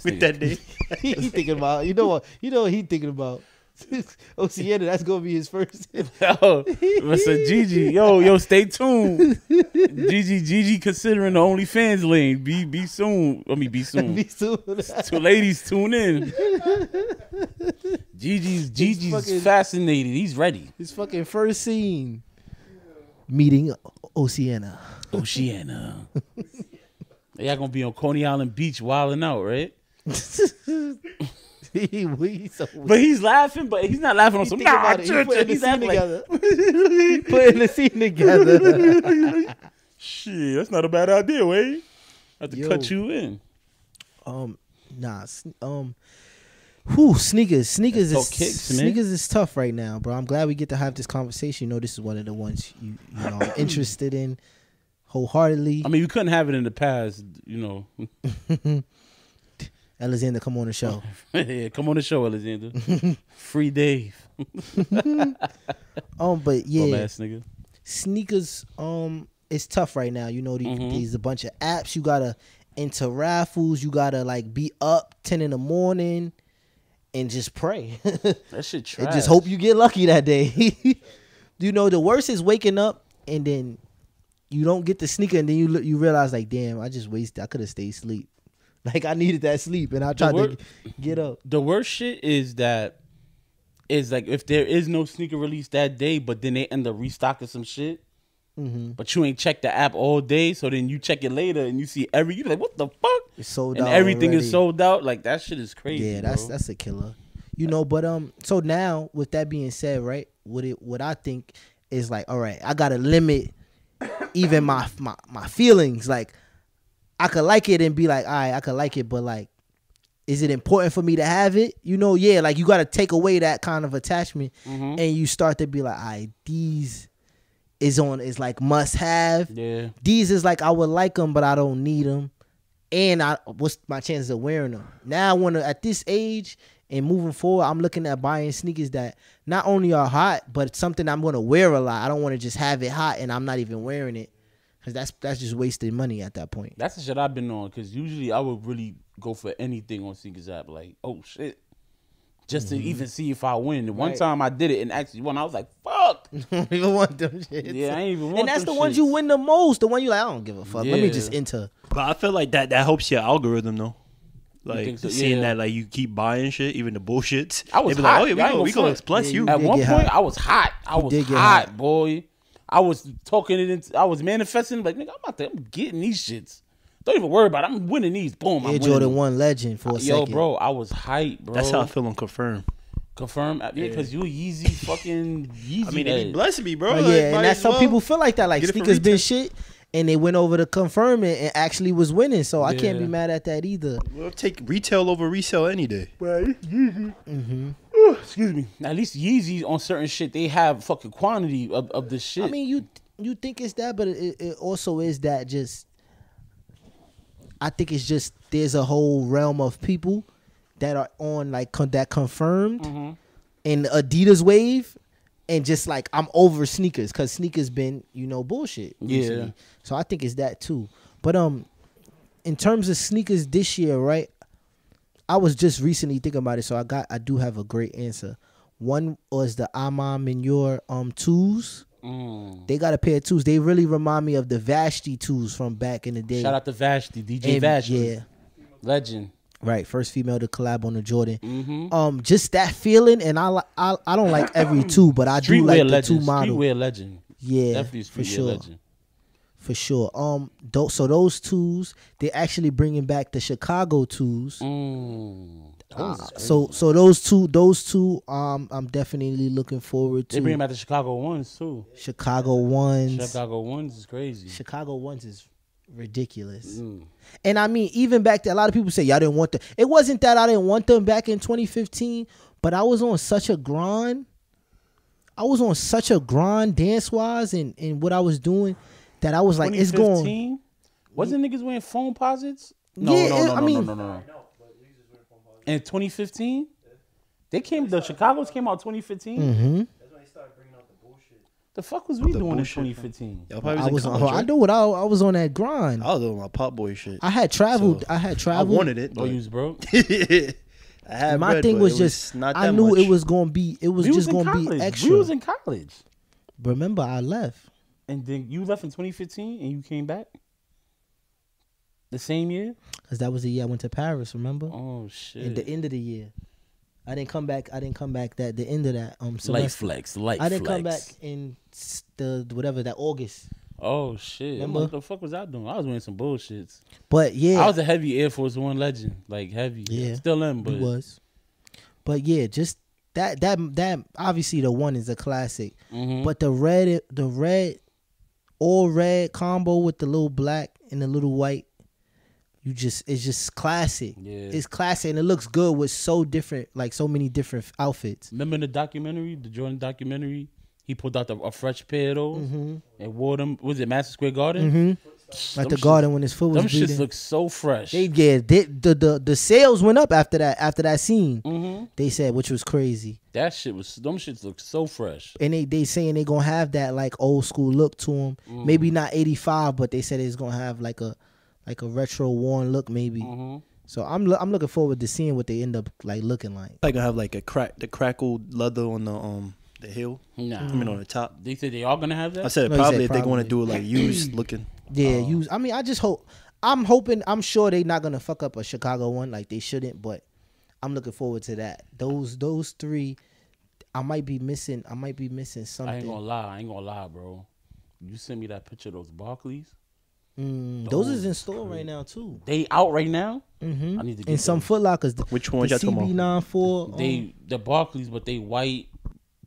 Speaker 3: with that name?
Speaker 2: he thinking about, you know what he thinking about? Oceana, that's gonna be his first.
Speaker 1: Yo, listen, Gigi. Yo, stay tuned. Gigi considering the OnlyFans lane. Be soon. I mean, be soon.
Speaker 2: Be soon.
Speaker 1: Two ladies, tune in. Gigi's
Speaker 2: fucking-
Speaker 1: fascinated. He's ready.
Speaker 2: His fucking first scene. Meeting Oceana.
Speaker 1: Oceana. Y'all gonna be on Coney Island Beach wilding out, right? But he's laughing, but he's not laughing on some. Nah,
Speaker 2: He's putting the
Speaker 1: he's
Speaker 2: scene
Speaker 1: laughing like,
Speaker 2: together. Putting the scene together.
Speaker 1: shit, that's not a bad idea, Wade. I have to
Speaker 2: Yo.
Speaker 1: cut you in.
Speaker 2: Sneakers
Speaker 1: Let's
Speaker 2: is
Speaker 1: talk kicks, man.
Speaker 2: sneakers is tough right now, bro. I'm glad we get to have this conversation. You know, this is one of the ones you know I'm interested in wholeheartedly.
Speaker 1: I mean, you couldn't have it in the past, you know.
Speaker 2: Alexander, come on the show.
Speaker 1: Yeah, come on the show, Alexander. Free Dave.
Speaker 2: But yeah,
Speaker 1: Bum ass nigga.
Speaker 2: sneakers it's tough right now. You know, these a bunch of apps. You gotta enter raffles. You gotta like be up 10 in the morning and just pray.
Speaker 1: That shit trash.
Speaker 2: And just hope you get lucky that day. You know, the worst is waking up and then you don't get the sneaker and then you realize like, damn, I just wasted. I could have stayed asleep. Like I needed that sleep and I tried to get up.
Speaker 1: The worst shit is that is like if there is no sneaker release that day, but then they end up restocking some shit. But you ain't checked the app all day, so then you check it later and you see you're like, what the fuck?
Speaker 2: It's sold
Speaker 1: and
Speaker 2: out
Speaker 1: everything
Speaker 2: already.
Speaker 1: is sold out. Like that shit is crazy.
Speaker 2: Yeah,
Speaker 1: bro.
Speaker 2: that's a killer. You know, but so now with that being said, right? What I think is like, all right, I gotta limit even my feelings. Like I could like it and be like, all right, I could like it, but like, is it important for me to have it? You know, yeah, like you gotta take away that kind of attachment and you start to be like, all right, these is like must have.
Speaker 1: Yeah.
Speaker 2: These is like I would like them, but I don't need them. And what's my chances of wearing them? Now I want to, at this age and moving forward, I'm looking at buying sneakers that not only are hot, but something I'm going to wear a lot. I don't want to just have it hot and I'm not even wearing it, because that's just wasted money at that point.
Speaker 1: That's the shit I've been on, because usually I would really go for anything on Sneakers app. Like, oh shit. Just to even see if I win. The one time I did it and actually won, I was like, fuck.
Speaker 2: I don't even want them shits.
Speaker 1: Yeah, I ain't even want
Speaker 2: And that's
Speaker 1: them
Speaker 2: the ones you
Speaker 1: shits.
Speaker 2: win the most. The one you like, I don't give a fuck. Let me
Speaker 1: Yeah.
Speaker 2: just enter.
Speaker 3: But I feel like that helps your algorithm though. Like
Speaker 1: think so?
Speaker 3: seeing
Speaker 1: Yeah.
Speaker 3: that like you keep buying shit, even the bullshits.
Speaker 1: I was
Speaker 3: they be
Speaker 1: hot.
Speaker 3: like, oh yeah,
Speaker 1: I ain't
Speaker 3: we
Speaker 1: gonna
Speaker 3: gonna
Speaker 1: front.
Speaker 3: plus
Speaker 2: Yeah,
Speaker 3: you.
Speaker 2: you
Speaker 1: At
Speaker 2: did
Speaker 1: one
Speaker 2: get
Speaker 1: point,
Speaker 2: hot.
Speaker 1: I was hot. I was
Speaker 2: did get
Speaker 1: hot,
Speaker 2: hot.
Speaker 1: boy. I was talking it into, I was manifesting like, nigga, I'm getting these shits. Don't even worry about it. I'm winning these. Boom, I'm
Speaker 2: Air
Speaker 1: winning
Speaker 2: Jordan
Speaker 1: them.
Speaker 2: 1 legend for a
Speaker 1: Yo,
Speaker 2: second.
Speaker 1: bro, I was hype, bro.
Speaker 3: That's how I feel on Confirm.
Speaker 1: Confirm. Yeah, because you Yeezy fucking Yeezy.
Speaker 3: I mean, they be
Speaker 1: head.
Speaker 3: blessing me, bro.
Speaker 2: Oh,
Speaker 3: Like,
Speaker 2: yeah,
Speaker 3: might
Speaker 2: and that's
Speaker 3: as
Speaker 2: some
Speaker 3: well.
Speaker 2: people feel like that. Like
Speaker 3: Get it for
Speaker 2: sneakers been
Speaker 3: retail.
Speaker 2: shit, and they went over to confirm it and actually was winning. So I can't be
Speaker 1: Yeah.
Speaker 2: mad at that either.
Speaker 3: We'll take retail over resale any day.
Speaker 1: Excuse me. At least Yeezy on certain shit, they have fucking quantity of this shit.
Speaker 2: I mean, you think it's that, but it also is that just I think it's just there's a whole realm of people that are on like that confirmed in Adidas wave, and just like I'm over sneakers because sneakers been bullshit recently.
Speaker 1: Yeah.
Speaker 2: So I think it's that too. But in terms of sneakers this year, right? I was just recently thinking about it, so I do have a great answer. One was the Amam and your 2s. They got a pair of 2s. They really remind me of the Vashti 2s from back in the day.
Speaker 1: Shout out to Vashti, DJ Vashti.
Speaker 2: Yeah.
Speaker 1: Legend.
Speaker 2: Right, first female to collab on the Jordan. Just that feeling, and I don't like every 2, but I do like the 2 model.
Speaker 1: Streetwear legend.
Speaker 2: Yeah,
Speaker 1: Definitely
Speaker 2: for
Speaker 1: streetwear
Speaker 2: sure.
Speaker 1: legend.
Speaker 2: For sure. So those 2s, they're actually bringing back the Chicago 2s. So those two, I'm definitely looking forward to.
Speaker 1: They bring back the Chicago ones too.
Speaker 2: Chicago ones.
Speaker 1: Chicago ones is crazy.
Speaker 2: Chicago ones is ridiculous. And I mean, even back there, a lot of people say y'all didn't want them. It wasn't that I didn't want them back in 2015, but I was on such a grind. Dance wise and what I was doing that I was like, it's going.
Speaker 1: Wasn't niggas wearing phone posits? No. In 2015, the Chicago's came out 2015.
Speaker 2: Mm-hmm.
Speaker 3: That's when they started bringing out the bullshit.
Speaker 1: The fuck was we doing in 2015?
Speaker 2: I was on that grind.
Speaker 3: I was doing my Pop Boy shit.
Speaker 2: I had traveled.
Speaker 3: I wanted it.
Speaker 1: Oh, you was broke.
Speaker 3: I had
Speaker 2: My
Speaker 3: bread,
Speaker 2: thing
Speaker 3: but
Speaker 2: was
Speaker 3: it
Speaker 2: just
Speaker 3: not
Speaker 2: I
Speaker 3: that
Speaker 2: knew
Speaker 3: much.
Speaker 2: it was gonna be. It was just gonna be extra.
Speaker 1: We was in college.
Speaker 2: Remember, I left.
Speaker 1: And then you left in 2015 and you came back the same year?
Speaker 2: Because that was the year I went to Paris, remember?
Speaker 1: Oh, shit.
Speaker 2: At the end of the year. I didn't come back that the end of that semester.
Speaker 1: Light
Speaker 2: I didn't
Speaker 1: flex.
Speaker 2: come back in that August.
Speaker 1: Oh, shit.
Speaker 2: Remember?
Speaker 1: What the fuck was I doing? I was wearing some bullshits.
Speaker 2: But yeah.
Speaker 1: I was a heavy Air Force One legend. Like, heavy.
Speaker 2: Yeah.
Speaker 1: Still am, but.
Speaker 2: It was. But yeah, just that obviously the one is a classic.
Speaker 1: Mm-hmm.
Speaker 2: But the all red combo with the little black and the little white, it's just classic.
Speaker 1: Yeah.
Speaker 2: It's classic and it looks good with so many different outfits.
Speaker 1: Remember the documentary, the Jordan documentary? He pulled out a fresh pair of those and wore them. Was it Madison Square Garden?
Speaker 2: Like the garden when his foot was
Speaker 1: Them
Speaker 2: bleeding.
Speaker 1: shits look so fresh.
Speaker 2: The sales went up after that scene. They said, which was crazy.
Speaker 1: Them shits look so fresh.
Speaker 2: And they saying they gonna have that like old school look to them. Maybe not 85, but they said it's gonna have like a retro worn look maybe. So I'm looking forward to seeing what they end up like looking like.
Speaker 3: Like gonna have like the crackled leather on the heel.
Speaker 1: Nah.
Speaker 3: I mean on the top.
Speaker 1: They said they all gonna have that?
Speaker 3: I said
Speaker 2: No, he
Speaker 3: probably
Speaker 2: said
Speaker 3: if they're going to
Speaker 2: probably.
Speaker 3: do it like used looking.
Speaker 2: Yeah, I mean, I just hope. I'm sure they're not gonna fuck up a Chicago one like they shouldn't, but I'm looking forward to that. Those 3, I might be missing something.
Speaker 1: I ain't gonna lie, bro. You sent me that picture of those Barclays.
Speaker 2: Those is in store right now too.
Speaker 1: They out right now. I need to get
Speaker 2: In some
Speaker 1: those.
Speaker 2: Foot Lockers.
Speaker 3: Which ones y'all talking about?
Speaker 2: CB94.
Speaker 1: The Barclays, but they white,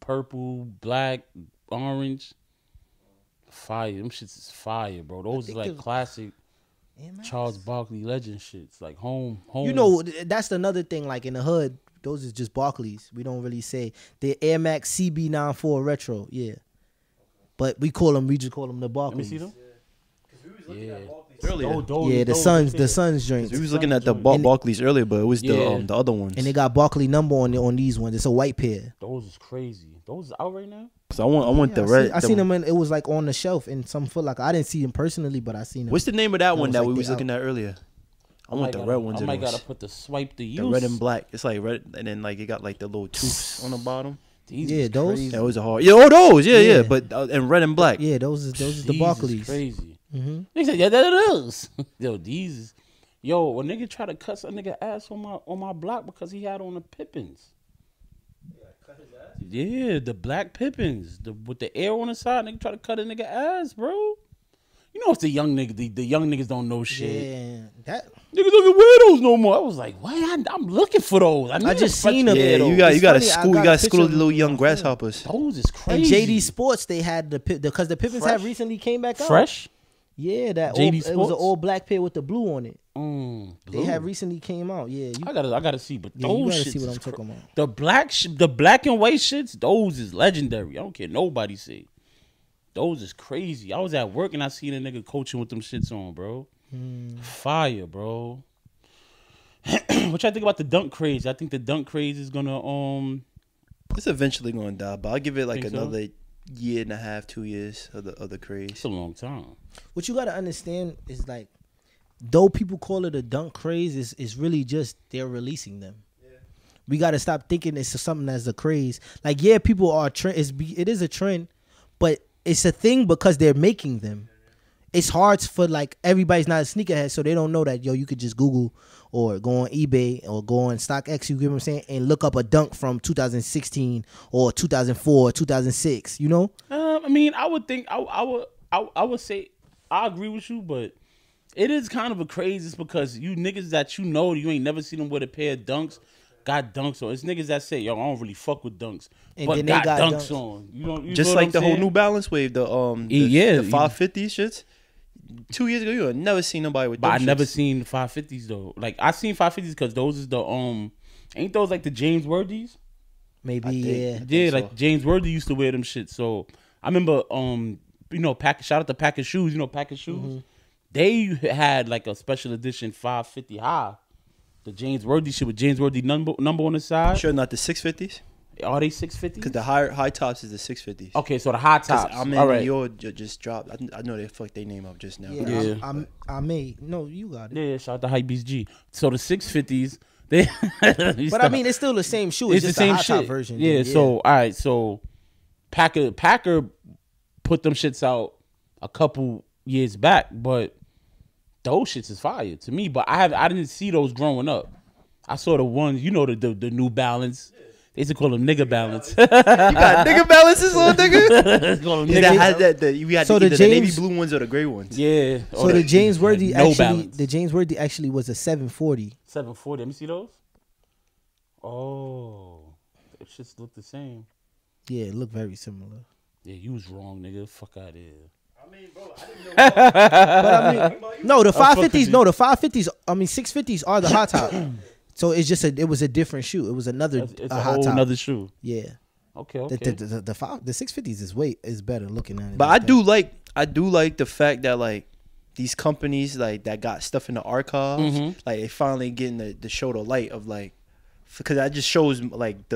Speaker 1: purple, black, orange. Fire. Them shits is fire, bro. Those is like classic Charles Barkley legend shits. Like home.
Speaker 2: You know, that's another thing. Like in the hood, those is just Barclays. We don't really say the Air Max CB94 Retro. Yeah, but we just call them the
Speaker 1: Let me
Speaker 2: Barclays.
Speaker 1: see them. Yeah.
Speaker 3: Earlier.
Speaker 2: The Suns joints.
Speaker 3: We was looking at the Barclays earlier, but it was the other ones.
Speaker 2: And they got Barkley number on these ones. It's a white pair.
Speaker 1: Those is crazy. Those is out right now.
Speaker 3: So I want the red.
Speaker 2: I seen them it was like on the shelf in some Foot Locker. I didn't see them personally, but I seen them.
Speaker 3: What's the name of that one
Speaker 2: was
Speaker 3: that
Speaker 2: like
Speaker 3: we
Speaker 2: they
Speaker 3: was looking at earlier? I want the red ones.
Speaker 1: I might gotta put the swipe the use.
Speaker 3: The red and black. It's like red, and then like it got like the little tooths on the bottom.
Speaker 1: These
Speaker 2: Yeah,
Speaker 1: is
Speaker 2: those-
Speaker 1: crazy.
Speaker 3: Yeah, those are hard. Yeah, oh those. Yeah,
Speaker 2: Yeah.
Speaker 3: But and red and black.
Speaker 2: Yeah, those is the
Speaker 1: These
Speaker 2: Barclays.
Speaker 1: is crazy. They said, yeah, that it is. Yo, these is. Yo, a nigga try to cut some nigga ass on my block because he had on the Pippins. Yeah, the black Pippins, with the air on the side. Nigga try to cut a nigga ass, bro. You know, it's the young nigga. The young niggas don't know shit.
Speaker 2: Yeah, that
Speaker 1: Niggas don't wear those no more. I was like, what? I'm looking for those.
Speaker 2: I just seen them.
Speaker 3: Yeah,
Speaker 2: It's
Speaker 3: you got to
Speaker 2: funny, I
Speaker 3: school.
Speaker 2: got
Speaker 3: You got
Speaker 2: a
Speaker 3: to school
Speaker 2: picture
Speaker 3: the little
Speaker 2: of
Speaker 3: young
Speaker 2: them.
Speaker 3: grasshoppers.
Speaker 1: Those is
Speaker 2: and
Speaker 1: crazy.
Speaker 2: JD Sports they had because the Pippins had
Speaker 1: Fresh?
Speaker 2: recently came back out.
Speaker 1: Fresh.
Speaker 2: Yeah, that
Speaker 1: JD
Speaker 2: it was an
Speaker 1: Sports?
Speaker 2: all black pair with the blue on it.
Speaker 1: Blue.
Speaker 2: They had recently came out. Yeah,
Speaker 1: I gotta see, but
Speaker 2: Yeah, you
Speaker 1: those
Speaker 2: gotta
Speaker 1: shits
Speaker 2: see what
Speaker 1: is
Speaker 2: I'm talking about.
Speaker 1: The black and white shits, those is legendary. I don't care nobody say. Those is crazy. I was at work and I seen a nigga coaching with them shits on, bro. Fire, bro. What y'all think about the dunk craze? I think the dunk craze is gonna
Speaker 3: It's eventually going to die, but I'll give it like
Speaker 1: Think so?
Speaker 3: another year and a half, 2 years of the craze.
Speaker 1: it's a long time.
Speaker 2: What you gotta understand is like, though people call it a dunk craze, it's really just they're releasing them. We gotta stop thinking it's something that's a craze. Like, yeah, people are trend. It is a trend, but it's a thing because they're making them. It's hard for like everybody's not a sneakerhead, so they don't know that you could just Google or go on eBay or go on StockX. You get what I'm saying, and look up a dunk from 2016 or 2004, 2006. You know.
Speaker 1: I mean, I would think I would say I agree with you, but it is kind of a craze. It's because you niggas that you ain't never seen them with a pair of dunks. Got dunks on. It's niggas that say, yo, I don't really fuck with dunks,
Speaker 2: And
Speaker 1: but
Speaker 2: then they
Speaker 1: got
Speaker 2: got
Speaker 1: dunks
Speaker 2: dunks.
Speaker 1: on. You
Speaker 3: Just
Speaker 1: know
Speaker 3: like
Speaker 1: what
Speaker 3: the
Speaker 1: I'm
Speaker 3: whole
Speaker 1: saying?
Speaker 3: New Balance wave, the
Speaker 1: Yeah,
Speaker 3: 550 shits. 2 years ago, you had never seen nobody with.
Speaker 1: But I
Speaker 3: them
Speaker 1: never
Speaker 3: shits.
Speaker 1: seen the 550s though. Like I seen 550s because those is the ain't those like the James Worthies?
Speaker 2: Maybe
Speaker 3: I think-
Speaker 2: yeah.
Speaker 1: Yeah,
Speaker 3: so.
Speaker 1: like James Worthy used to wear them shit. So I remember shout out to Pack of Shoes. You know Pack of Shoes?
Speaker 2: Mm-hmm.
Speaker 1: They had like a special edition 550 high. The James Worthy shit with James Worthy number on the side.
Speaker 3: Sure, not the 650s,
Speaker 1: Are they 650s?
Speaker 3: because the high tops is the 650s.
Speaker 1: Okay, so the high
Speaker 3: 'Cause
Speaker 1: tops.
Speaker 3: I'm in
Speaker 1: All
Speaker 3: New
Speaker 1: right.
Speaker 3: York just dropped. I know they fucked their name up just now.
Speaker 2: Yeah,
Speaker 1: Yeah.
Speaker 2: I may. No, you got it.
Speaker 1: Yeah, shout out to Hypebeast G. So the 650s, they.
Speaker 2: But I mean, it's still the same shoe. It's, just
Speaker 1: the same
Speaker 2: a high top
Speaker 1: shit.
Speaker 2: version.
Speaker 1: Yeah,
Speaker 2: dude.
Speaker 1: So all right, so Packer put them shits out a couple years back, but those shits is fire to me. But I didn't see those growing up. I saw the ones, the New Balance. They used to call them nigga balance.
Speaker 3: You got nigga balances on, nigga.
Speaker 1: Call them
Speaker 3: Yeah,
Speaker 1: nigga-
Speaker 3: that had we had
Speaker 2: So
Speaker 3: either
Speaker 2: the
Speaker 3: the navy
Speaker 2: James-
Speaker 3: blue ones or the gray ones.
Speaker 1: Yeah.
Speaker 2: So the James Worthy
Speaker 1: no
Speaker 2: actually,
Speaker 1: balance.
Speaker 2: the James Worthy actually was a 740.
Speaker 1: 740. Let me see those. Oh, it shits look the same.
Speaker 2: Yeah, it looked very similar.
Speaker 1: Yeah, you was wrong, nigga. Fuck out of here.
Speaker 2: But I mean, no, the
Speaker 1: fuck
Speaker 2: 550s,
Speaker 1: with
Speaker 2: no, the 550s. I mean, 650s are the hot top. So it's just it was a different shoe. It was another
Speaker 1: It's
Speaker 2: a
Speaker 1: a
Speaker 2: hot
Speaker 1: whole
Speaker 2: top.
Speaker 1: another shoe.
Speaker 2: Yeah,
Speaker 1: Okay,
Speaker 2: the
Speaker 1: okay.
Speaker 2: the 650s is better looking at it.
Speaker 3: But
Speaker 2: like
Speaker 3: I
Speaker 2: that.
Speaker 3: do like the fact that like these companies like that got stuff in the archives, like they finally getting the show the light of like, because that just shows like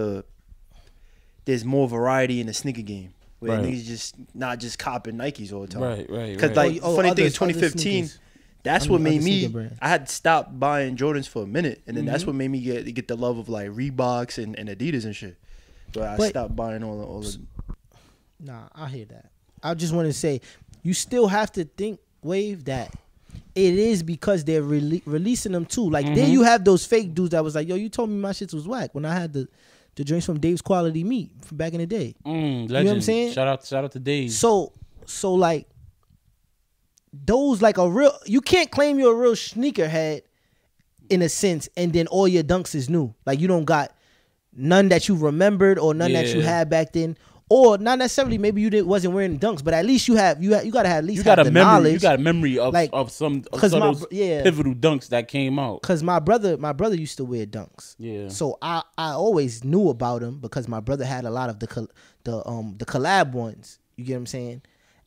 Speaker 3: there's more variety in the sneaker game where
Speaker 1: Right.
Speaker 3: niggas just not just copping Nikes all the time.
Speaker 1: Right.
Speaker 3: Because like funny thing is 2015. That's what made me.
Speaker 2: sneaker brands.
Speaker 3: I had stopped buying Jordans for a minute, and then that's what made me get the love of like Reeboks and Adidas and shit. But I
Speaker 2: But-
Speaker 3: stopped buying all the.
Speaker 2: Nah, I hear that. I just want to say, you still have to think, Wave, that it is because they're releasing them too. Like then you have those fake dudes that was like, yo, you told me my shit was whack when I had the drinks from Dave's Quality Meat from back in the day.
Speaker 1: Legend.
Speaker 2: know what I'm saying?
Speaker 1: Shout out to Dave.
Speaker 2: So like those like a real, you can't claim you're a real sneakerhead in a sense, and then all your dunks is new. Like you don't got none that you remembered or none that you
Speaker 1: Yeah.
Speaker 2: had back then. Or not necessarily, maybe you wasn't wearing dunks, but at least you gotta have at least
Speaker 1: You got
Speaker 2: have
Speaker 1: a
Speaker 2: the
Speaker 1: memory.
Speaker 2: knowledge.
Speaker 1: You got a memory of
Speaker 2: Like,
Speaker 1: some of
Speaker 2: 'cause my
Speaker 1: those
Speaker 2: yeah.
Speaker 1: pivotal dunks that came out.
Speaker 2: Cause my brother used to wear dunks.
Speaker 1: Yeah.
Speaker 2: So I always knew about him because my brother had a lot of the collab ones. You get what I'm saying?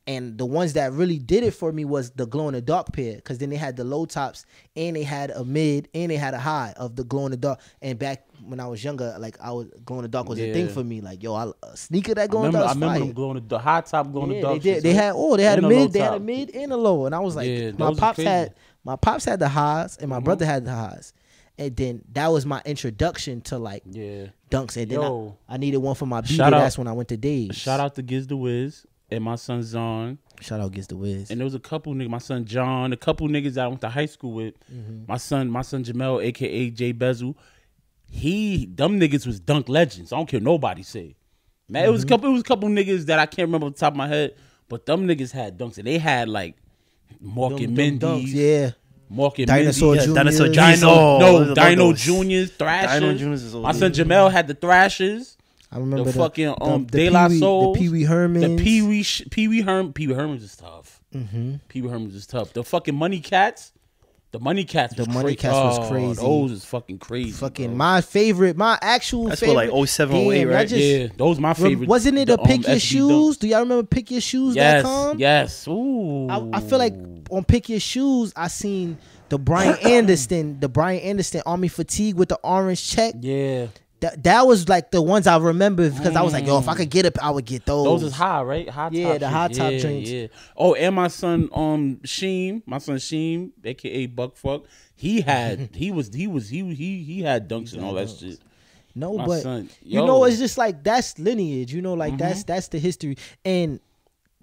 Speaker 2: And the ones that really did it for me was the glow in the dark pair, because then they had the low tops and they had a mid and they had a high of the glow in the dark. And back when I was younger, like glow in the dark was a thing
Speaker 1: Yeah.
Speaker 2: for me. Like, yo, a sneaker that
Speaker 1: I
Speaker 2: glow in the
Speaker 1: remember,
Speaker 2: dark
Speaker 1: I
Speaker 2: is
Speaker 1: remember
Speaker 2: fire.
Speaker 1: them glowing the high top glowing the
Speaker 2: Yeah,
Speaker 1: dark.
Speaker 2: they did.
Speaker 1: shits,
Speaker 2: They
Speaker 1: right?
Speaker 2: had they had a
Speaker 1: And the low
Speaker 2: mid, they had a
Speaker 1: top.
Speaker 2: mid and a low, and I was like,
Speaker 1: Yeah,
Speaker 2: my
Speaker 1: those are
Speaker 2: pops
Speaker 1: crazy.
Speaker 2: had the highs, and my brother had the highs, and then that was my introduction to like
Speaker 1: Yeah.
Speaker 2: dunks, and then
Speaker 1: Yo.
Speaker 2: I needed one for my
Speaker 1: Shout
Speaker 2: beater.
Speaker 1: out-
Speaker 2: That's when I went to Dave's.
Speaker 1: Shout out to Giz the Wiz and my son Zon.
Speaker 2: Shout out, Gets the Wiz.
Speaker 1: And there was a couple niggas, my son John, a couple niggas that I went to high school with. My son Jamel, aka Jay Bezel. Them niggas was dunk legends. I don't care what nobody say. Man, it was a couple niggas that I can't remember off the top of my head, but them niggas had dunks, and they had like Mark and
Speaker 2: Them
Speaker 1: Mendy's.
Speaker 2: dunks, yeah.
Speaker 1: Mark and
Speaker 2: Dinosaur
Speaker 1: Mendy,
Speaker 2: Juniors.
Speaker 3: Dinosaur
Speaker 1: Dino,
Speaker 3: Juniors.
Speaker 1: no,
Speaker 3: Those are
Speaker 1: Dino
Speaker 3: logos.
Speaker 1: Juniors, Thrashers.
Speaker 3: Dino Juniors is
Speaker 1: My son Jamel had the Thrashers.
Speaker 2: I remember
Speaker 1: The fucking
Speaker 2: the
Speaker 1: De La
Speaker 2: Pee-wee-
Speaker 1: Souls,
Speaker 2: the Pee Wee Hermans.
Speaker 1: the Pee Wee Hermans is tough. Pee Wee Hermans is tough. The fucking Money Cats. The Money Cats.
Speaker 2: The Money Cats was crazy.
Speaker 1: Those is fucking crazy.
Speaker 2: Fucking
Speaker 1: bro.
Speaker 2: my favorite, my actual
Speaker 3: That's
Speaker 2: favorite.
Speaker 3: for like 07, 08,
Speaker 2: Damn,
Speaker 3: right?
Speaker 1: Yeah, those my favorite.
Speaker 2: Wasn't it
Speaker 1: the,
Speaker 2: a Pick Your
Speaker 1: SB
Speaker 2: Shoes?
Speaker 1: Dunks.
Speaker 2: Do y'all remember Pick Your Shoes?
Speaker 1: Yes, yes. Ooh.
Speaker 2: I feel like on Pick Your Shoes, I seen the Brian Anderson Army Fatigue with the orange check.
Speaker 1: Yeah.
Speaker 2: That was like the ones I remember because I was like, yo, if I could get it, I would get those.
Speaker 1: Those is high, right? High top.
Speaker 2: Yeah, the high
Speaker 1: shit.
Speaker 2: top drinks.
Speaker 1: Yeah. Oh, and my son, Sheem, aka Buckfuck, he had dunks and all that shit.
Speaker 2: No,
Speaker 1: My
Speaker 2: but
Speaker 1: son,
Speaker 2: you know, it's just like that's lineage. You know, like that's the history, and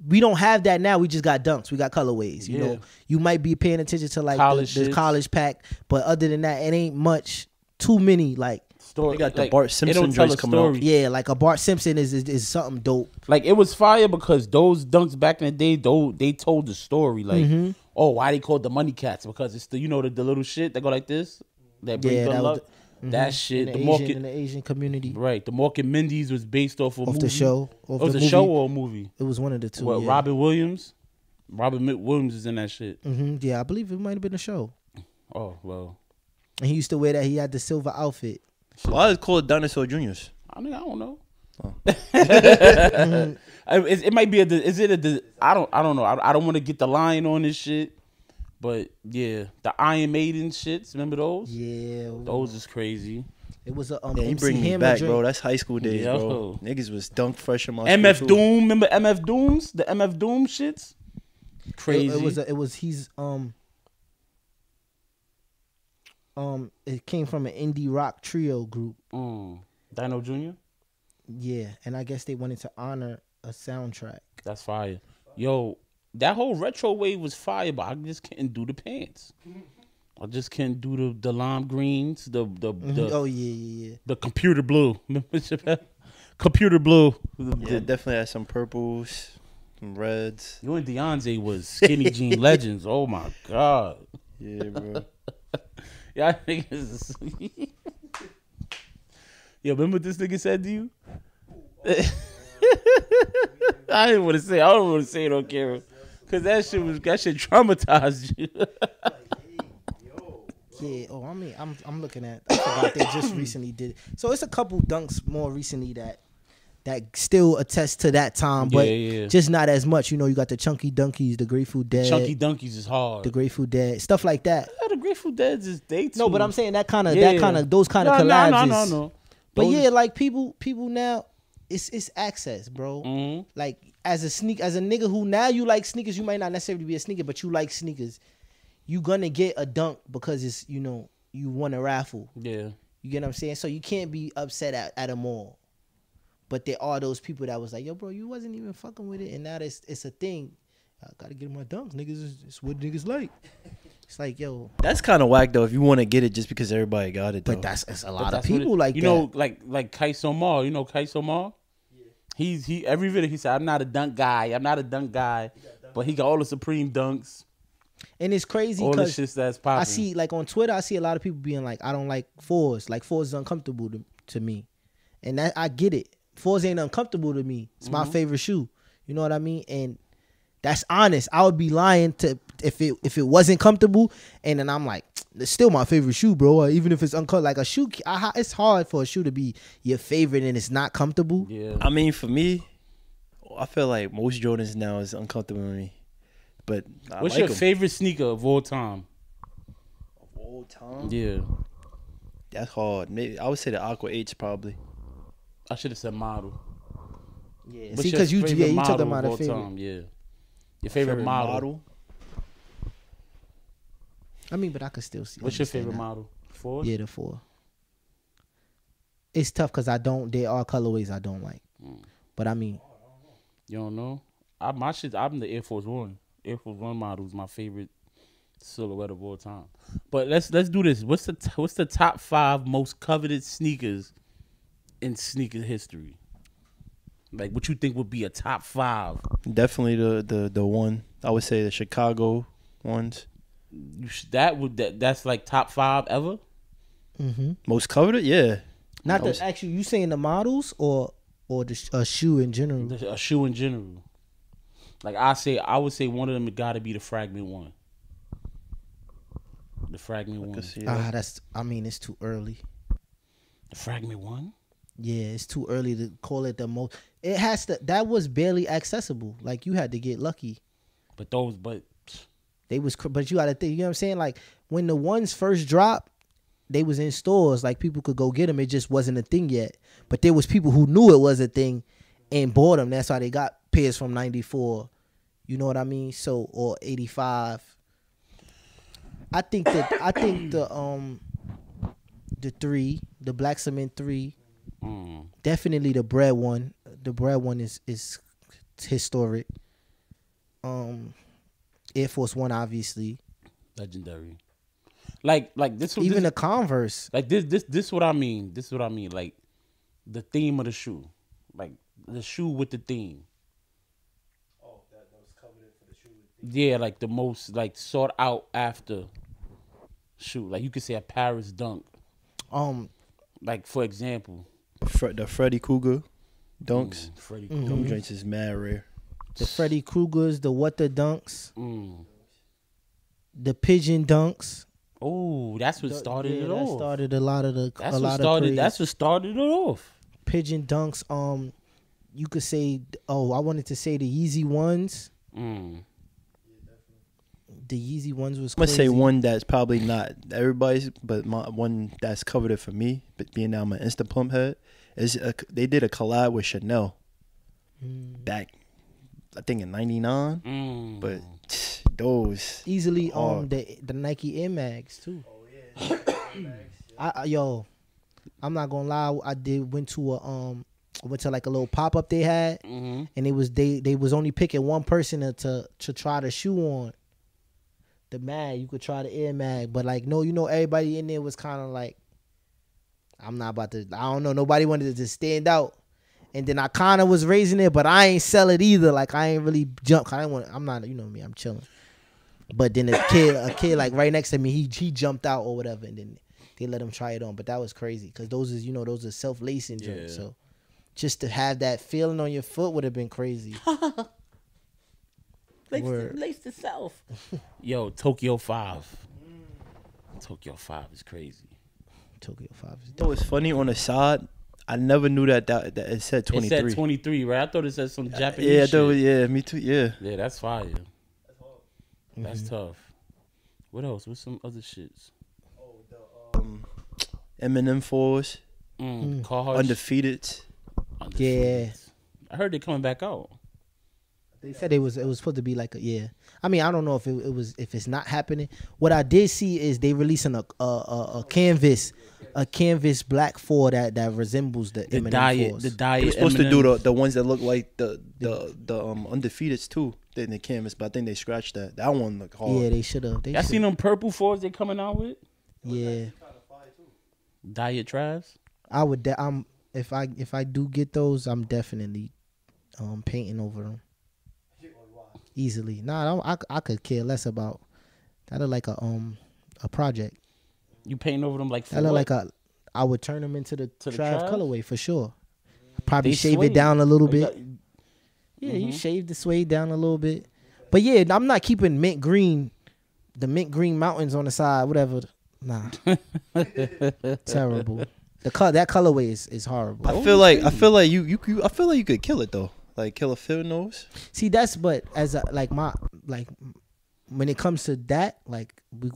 Speaker 2: we don't have that now. We just got dunks. We got colorways. You know, you might be paying attention to like the college pack, but other than that, it ain't much. Too many like.
Speaker 3: They got the Bart Simpson joints coming out.
Speaker 2: Yeah, like a Bart Simpson is something dope.
Speaker 1: Like it was fire because those dunks back in the day, they told the story. Like, oh, why they called the Money Cats? Because it's the the little shit that go like this, that bring good luck. That shit,
Speaker 2: in the Asian community,
Speaker 1: right? The Mork and Mindy's was based off a movie.
Speaker 2: The show.
Speaker 1: It was a show or a movie.
Speaker 2: It was one of the two.
Speaker 1: What, Robin Williams? Robin Williams is in that shit.
Speaker 2: Yeah, I believe it might have been a show.
Speaker 1: Oh well.
Speaker 2: And he used to wear that. He had the silver outfit.
Speaker 3: Why is it called Dinosaur Juniors?
Speaker 1: I don't know. Oh. It might be I don't know. I don't want to get the line on this shit, but yeah, the Iron Maiden shits. Remember those?
Speaker 2: Yeah,
Speaker 1: those is crazy.
Speaker 2: It was a
Speaker 3: you bring me back, bro. That's high school days, bro. Niggas was dunk fresh in my
Speaker 1: MF
Speaker 3: school
Speaker 1: Doom. Remember MF Dooms? The MF Doom shits. Crazy.
Speaker 2: It came from an indie rock trio group.
Speaker 1: Dino Jr.?
Speaker 2: Yeah, and I guess they wanted to honor a soundtrack.
Speaker 1: That's fire. Yo, that whole retro wave was fire, but I just couldn't do the pants. I just can't do the lime greens, the the computer blue. Computer blue.
Speaker 3: Yeah, definitely had some purples, some reds.
Speaker 1: You and Deontay was skinny jean legends. Oh my god.
Speaker 3: Yeah, bro.
Speaker 1: Y'all niggas. Yo, remember what this nigga said to you? I didn't want to say. I don't want to say it on camera because that shit traumatized you.
Speaker 2: Yeah. Oh, I mean, I'm looking at. I forgot they just recently did. So it's a couple dunks more recently that still attest to that time, but just not as much. You know, you got the Chunky Dunkies, the Grateful Dead.
Speaker 1: Chunky Dunkies is hard.
Speaker 2: The Grateful Dead, stuff like that.
Speaker 1: Yeah, the Grateful Dead is they too.
Speaker 2: No, but I'm saying those kind of collabs.
Speaker 1: No.
Speaker 2: But yeah, like people now, it's access, bro.
Speaker 1: Mm-hmm.
Speaker 2: Like as a nigga who now you like sneakers, you might not necessarily be a sneaker, but you like sneakers. You gonna get a dunk because it's you won a raffle.
Speaker 1: Yeah,
Speaker 2: you get what I'm saying. So you can't be upset at a mall. But there are those people that was like, yo, bro, you wasn't even fucking with it, and now it's a thing. I gotta get my dunks, niggas. It's what niggas like. It's like, yo,
Speaker 3: that's kind of whack though. If you want to get it just because everybody got it, though.
Speaker 2: But that's a lot of people like that.
Speaker 1: Know, like Kaiso Mar. You know Kaiso Mar? Yeah. He every video he said, I'm not a dunk guy, but he got all the Supreme dunks.
Speaker 2: And it's crazy
Speaker 1: all the shit that's popping.
Speaker 2: I see, like on Twitter, I see a lot of people being like, I don't like fours. Like fours is uncomfortable to me, and that I get it. Fours ain't uncomfortable to me. It's my favorite shoe. You know what I mean? And that's honest. I would be lying to if it wasn't comfortable, and then I'm like, it's still my favorite shoe, bro. Even if it's uncomfortable, like a shoe, it's hard for a shoe to be your favorite and it's not comfortable.
Speaker 1: Yeah.
Speaker 3: I mean, for me, I feel like most Jordans now is uncomfortable with me. But
Speaker 1: what's your favorite sneaker of all time?
Speaker 3: Of all time?
Speaker 1: Yeah.
Speaker 3: That's hard. Maybe I would say the Aqua H probably.
Speaker 1: I should have said model.
Speaker 2: Yeah. See, because you took them out of favorite.
Speaker 1: Time, yeah. Your favorite model.
Speaker 2: I mean, but I could still see.
Speaker 1: What's your favorite model? 4?
Speaker 2: Yeah, the 4. It's tough because there are colorways I don't like. But I mean.
Speaker 1: You don't know? I'm the Air Force One. Air Force One model is my favorite silhouette of all time. But let's do this. What's the top 5 most coveted sneakers in sneaker history? Like what you think would be a top 5?
Speaker 3: Definitely the one. I would say the Chicago ones.
Speaker 1: That's like top 5 ever?
Speaker 2: Mm-hmm.
Speaker 3: Most coveted? Yeah.
Speaker 2: Not the actually, you saying the models or a shoe in general?
Speaker 1: A shoe in general. Like I would say one of them got to be the Fragment one. The Fragment one.
Speaker 2: It's too early.
Speaker 1: The Fragment one.
Speaker 2: Yeah, it's too early to call it the most. It has to. That was barely accessible. Like you had to get lucky.
Speaker 1: But
Speaker 2: they was. But you got to think. You know what I'm saying? Like when the ones first dropped, they was in stores. Like people could go get them. It just wasn't a thing yet. But there was people who knew it was a thing and bought them. That's why they got pairs from '94. You know what I mean? So or '85. I think the Black Cement 3, definitely the bread one. The bread one is historic. Air Force One, obviously,
Speaker 1: legendary. Like this.
Speaker 2: Even the Converse.
Speaker 1: Like this what I mean. This is what I mean. Like the theme of the shoe, like the shoe with the theme.
Speaker 3: Oh, that was coveted for the shoe with the theme.
Speaker 1: Yeah, like the most like sought out after shoe. Like you could say a Paris Dunk. Like for example,
Speaker 3: the Freddy Krueger dunks.
Speaker 1: Freddy
Speaker 3: Them joints is mad rare.
Speaker 2: The Freddy Kruegers, the What the Dunks, the Pigeon Dunks.
Speaker 1: Oh, that's what started it off.
Speaker 2: That started a lot of the.
Speaker 1: That's what started it off.
Speaker 2: Pigeon Dunks. You could say. Oh, I wanted to say the Yeezy ones. The Yeezy ones was.
Speaker 3: I'm gonna say one that's probably not everybody's, but one that's coveted for me. But being that I'm an Insta Pump head, they did a collab with Chanel back, I think in '99. But those
Speaker 2: easily the Nike Air Mags too. Oh yeah. I'm not gonna lie. I went to like a little pop up they had, and it was they was only picking one person to try the shoe on. The mag, you could try the Air Mag, but like no, everybody in there was kind of like, I'm not about to. I don't know. Nobody wanted to stand out, and then I kind of was raising it, but I ain't sell it either. Like I ain't really jump. I'm not. You know me. I'm chilling. But then a kid like right next to me, he jumped out or whatever, and then they let him try it on. But that was crazy because those are self lacing joints. So just to have that feeling on your foot would have been crazy.
Speaker 1: Lace the self. Yo, Tokyo 5. Tokyo 5 is crazy.
Speaker 2: Tokyo 5 is.
Speaker 3: You know what's funny on the side? I never knew that it said 23.
Speaker 1: It said 23, right? I thought it said some Japanese
Speaker 3: yeah,
Speaker 1: shit.
Speaker 3: Yeah, me too. Yeah.
Speaker 1: Yeah, that's fire. That's tough. What else? What's some other shits?
Speaker 3: Oh, the Eminem 4s.
Speaker 1: Carhartt.
Speaker 3: Undefeated.
Speaker 2: Yeah.
Speaker 1: I heard they're coming back out.
Speaker 2: They said it was supposed to be like I mean, I don't know if it's not happening. What I did see is they releasing a canvas black 4 that resembles the Eminem 4s.
Speaker 1: The diet.
Speaker 3: They're supposed to do the ones that look like the Undefeateds too. In the canvas, but I think they scratched that. That one looked hard.
Speaker 2: Yeah, they should have.
Speaker 1: I seen them purple 4s they coming out with.
Speaker 2: Yeah.
Speaker 1: Diet Travs.
Speaker 2: I would. If I do get those, I'm definitely painting over them. Easily. Nah, I could care less about that. Look like a project.
Speaker 1: You painting over them like for
Speaker 2: that look
Speaker 1: what?
Speaker 2: like I would turn them into the Trav colorway for sure. Probably
Speaker 1: They
Speaker 2: shave
Speaker 1: suede.
Speaker 2: it down a little
Speaker 1: They
Speaker 2: bit. Yeah, you shave the suede down a little bit. But yeah, I'm not keeping mint green, the mint green mountains on the side, whatever. Nah. Terrible. That colorway is horrible.
Speaker 3: I feel like you could kill it though. Like kill a field nose.
Speaker 2: See, that's when it comes to that,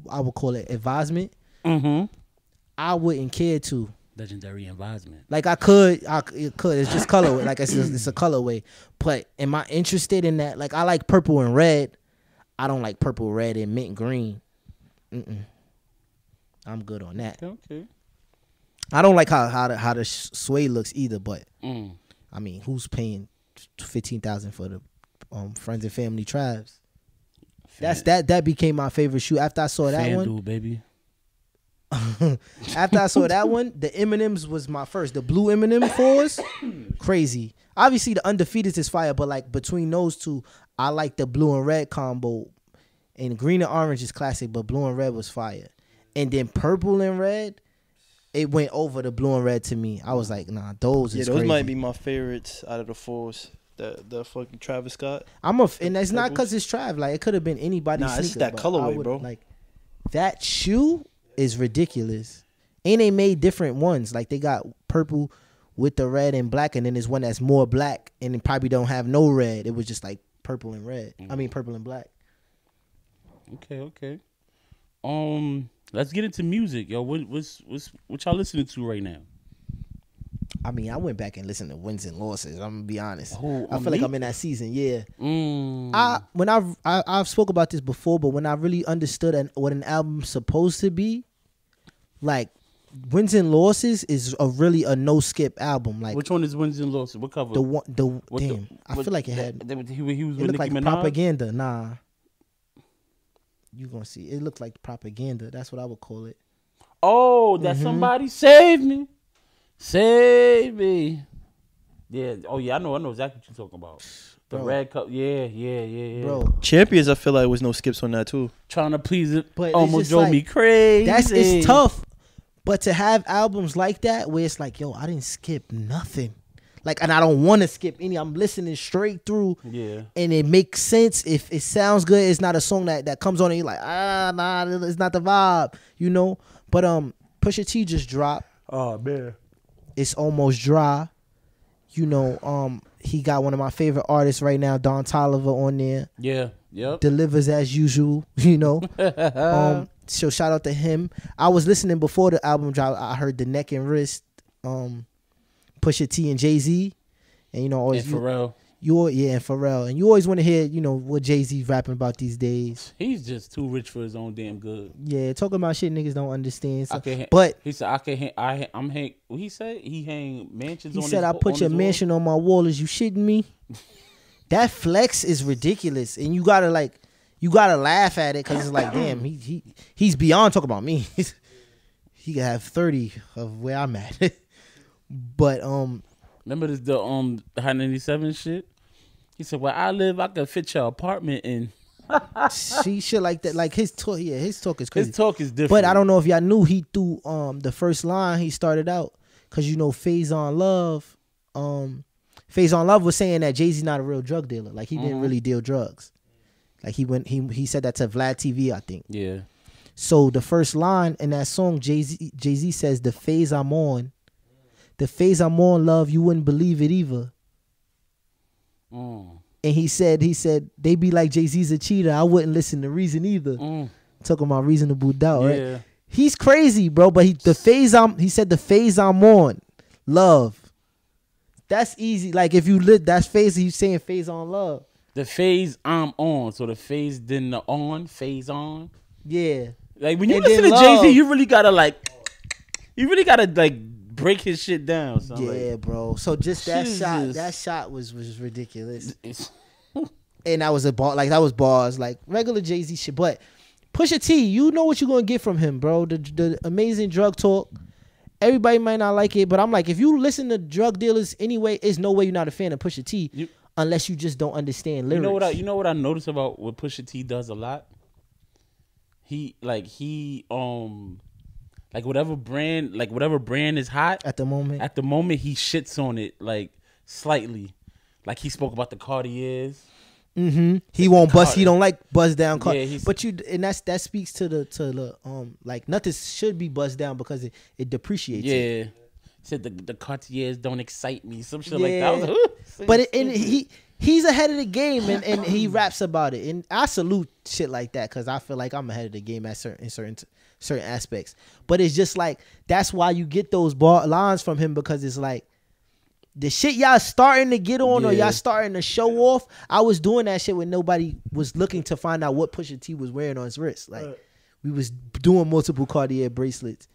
Speaker 2: I would call it advisement. I wouldn't care to.
Speaker 1: Legendary advisement.
Speaker 2: Like it could. It's just colorway. Like it's a colorway. But am I interested in that? Like I like purple and red. I don't like purple, red, and mint green. I'm good on that.
Speaker 1: Okay.
Speaker 2: I don't like how the suede looks either. But I mean, who's paying $15,000 for the friends and family Travs? That became my favorite shoe after I saw that one.
Speaker 1: FanDuel, baby.
Speaker 2: After I saw that one, the M&Ms was my first. The blue M&M 4s, crazy. Obviously, the Undefeated is fire, but like between those two, I like the blue and red combo. And green and orange is classic, but blue and red was fire. And then purple and red, it went over the blue and red to me. I was like, nah, those is crazy.
Speaker 3: Might be my favorites out of the 4s. The fucking Travis Scott.
Speaker 2: And that's not because it's Trav. Like it could have been anybody's.
Speaker 3: Nah, it's that colorway, bro.
Speaker 2: Like, that shoe is ridiculous. And they made different ones. Like they got purple with the red and black, and then there's one that's more black and it probably don't have no red. It was just like purple and red. I mean purple and black.
Speaker 1: Okay. Let's get into music, yo. What y'all listening to right now?
Speaker 2: I mean, I went back and listened to wins and losses. I'm gonna be honest.
Speaker 1: Oh,
Speaker 2: I feel like I'm in that season. Yeah.
Speaker 1: Mm.
Speaker 2: I've spoke about this before, but when I really understood what an album's supposed to be, like wins and losses is really a no skip album. Like
Speaker 1: which one is wins and losses? What cover?
Speaker 2: I feel like it had.
Speaker 1: He was
Speaker 2: It
Speaker 1: with
Speaker 2: looked
Speaker 1: Nicki
Speaker 2: like
Speaker 1: Minaj?
Speaker 2: propaganda. Nah. You gonna see? It looked like propaganda. That's what I would call it.
Speaker 1: Oh, that somebody save me. Save me. Yeah. Oh yeah, I know exactly what you're talking about. The
Speaker 2: Bro.
Speaker 1: red cup. Yeah.
Speaker 2: Bro,
Speaker 3: Champions, I feel like was no skips on that too.
Speaker 1: Trying to please it
Speaker 2: But it's
Speaker 1: almost
Speaker 2: just
Speaker 1: drove
Speaker 2: like-
Speaker 1: me crazy.
Speaker 2: it's tough. But to have albums like that where it's like, yo, I didn't skip nothing. Like, and I don't want to skip any. I'm listening straight through.
Speaker 1: Yeah.
Speaker 2: And it makes sense. If it sounds good, it's not a song that comes on and you're like, nah, it's not the vibe, you know? But Pusha T just dropped.
Speaker 1: Oh man.
Speaker 2: It's almost dry. You know, he got one of my favorite artists right now, Don Toliver, on there.
Speaker 1: Yeah. Yep.
Speaker 2: Delivers as usual, you know. So shout out to him. I was listening before the album drop. I heard the Neck and Wrist, Pusha T and Jay-Z, and you know, always
Speaker 1: And Pharrell.
Speaker 2: and Pharrell, and you always want to hear, you know, what Jay-Z rapping about these days.
Speaker 1: He's just too rich for his own damn good.
Speaker 2: Yeah, talking about shit niggas don't understand. So,
Speaker 1: He said I can hang. I'm hang. What he said? He hang mansions.
Speaker 2: he
Speaker 1: on
Speaker 2: said,
Speaker 1: his,
Speaker 2: "I put
Speaker 1: on
Speaker 2: your
Speaker 1: his
Speaker 2: mansion on my wall." Is you shitting me? That flex is ridiculous, and you gotta laugh at it because it's like, damn, he's beyond talking about me. He could have 30 of where I'm at. But
Speaker 1: Remember the High 97 shit? He said, "Where I live, I could fit your apartment in."
Speaker 2: see shit like that. Like his talk is crazy.
Speaker 1: His talk is different.
Speaker 2: But I don't know if y'all knew he threw the first line he started out, because you know Phase on Love was saying that Jay-Z not a real drug dealer. Like he didn't really deal drugs. Like he said that to Vlad TV, I think.
Speaker 1: Yeah.
Speaker 2: So the first line in that song, Jay-Z says, the phase I'm on, love, you wouldn't believe it either. And he said, they be like, Jay-Z's a cheater. I wouldn't listen to Reason either. Talking about Reasonable Doubt, right?
Speaker 1: Yeah.
Speaker 2: He's crazy, bro. But he said the phase I'm on, love. That's easy. Like if you lit, that's phase. He's saying phase on love.
Speaker 1: The phase I'm on. So the phase then the on, phase on.
Speaker 2: Yeah.
Speaker 1: Like when you
Speaker 2: And
Speaker 1: listen to
Speaker 2: then
Speaker 1: Jay-Z,
Speaker 2: love.
Speaker 1: you really gotta break his shit down. So
Speaker 2: Yeah, bro. So just that
Speaker 1: Jesus.
Speaker 2: shot was ridiculous.
Speaker 1: It's,
Speaker 2: And that was that was bars, like regular Jay-Z shit. But Pusha T, you know what you're gonna get from him, bro. The amazing drug talk. Everybody might not like it, but I'm like, if you listen to drug dealers anyway, there's no way you're not a fan of Pusha T unless you just don't understand lyrics.
Speaker 1: you know what I notice about what Pusha T does a lot? Whatever brand is hot
Speaker 2: at the moment.
Speaker 1: He shits on it like slightly. Like he spoke about the Cartiers.
Speaker 2: He won't bust. He don't like buzz down car.
Speaker 1: Yeah,
Speaker 2: but that speaks to the like nothing should be buzzed down because it depreciates.
Speaker 1: Yeah.
Speaker 2: It.
Speaker 1: Said the Cartiers don't excite me. Some shit like that. I was like,
Speaker 2: but he's ahead of the game and he raps about it. And I salute shit like that because I feel like I'm ahead of the game at certain aspects. But it's just like that's why you get those lines from him, because it's like the shit y'all starting to get on or y'all starting to show off. I was doing that shit when nobody was looking to find out what Pusha T was wearing on his wrist. Like we was doing multiple Cartier bracelets.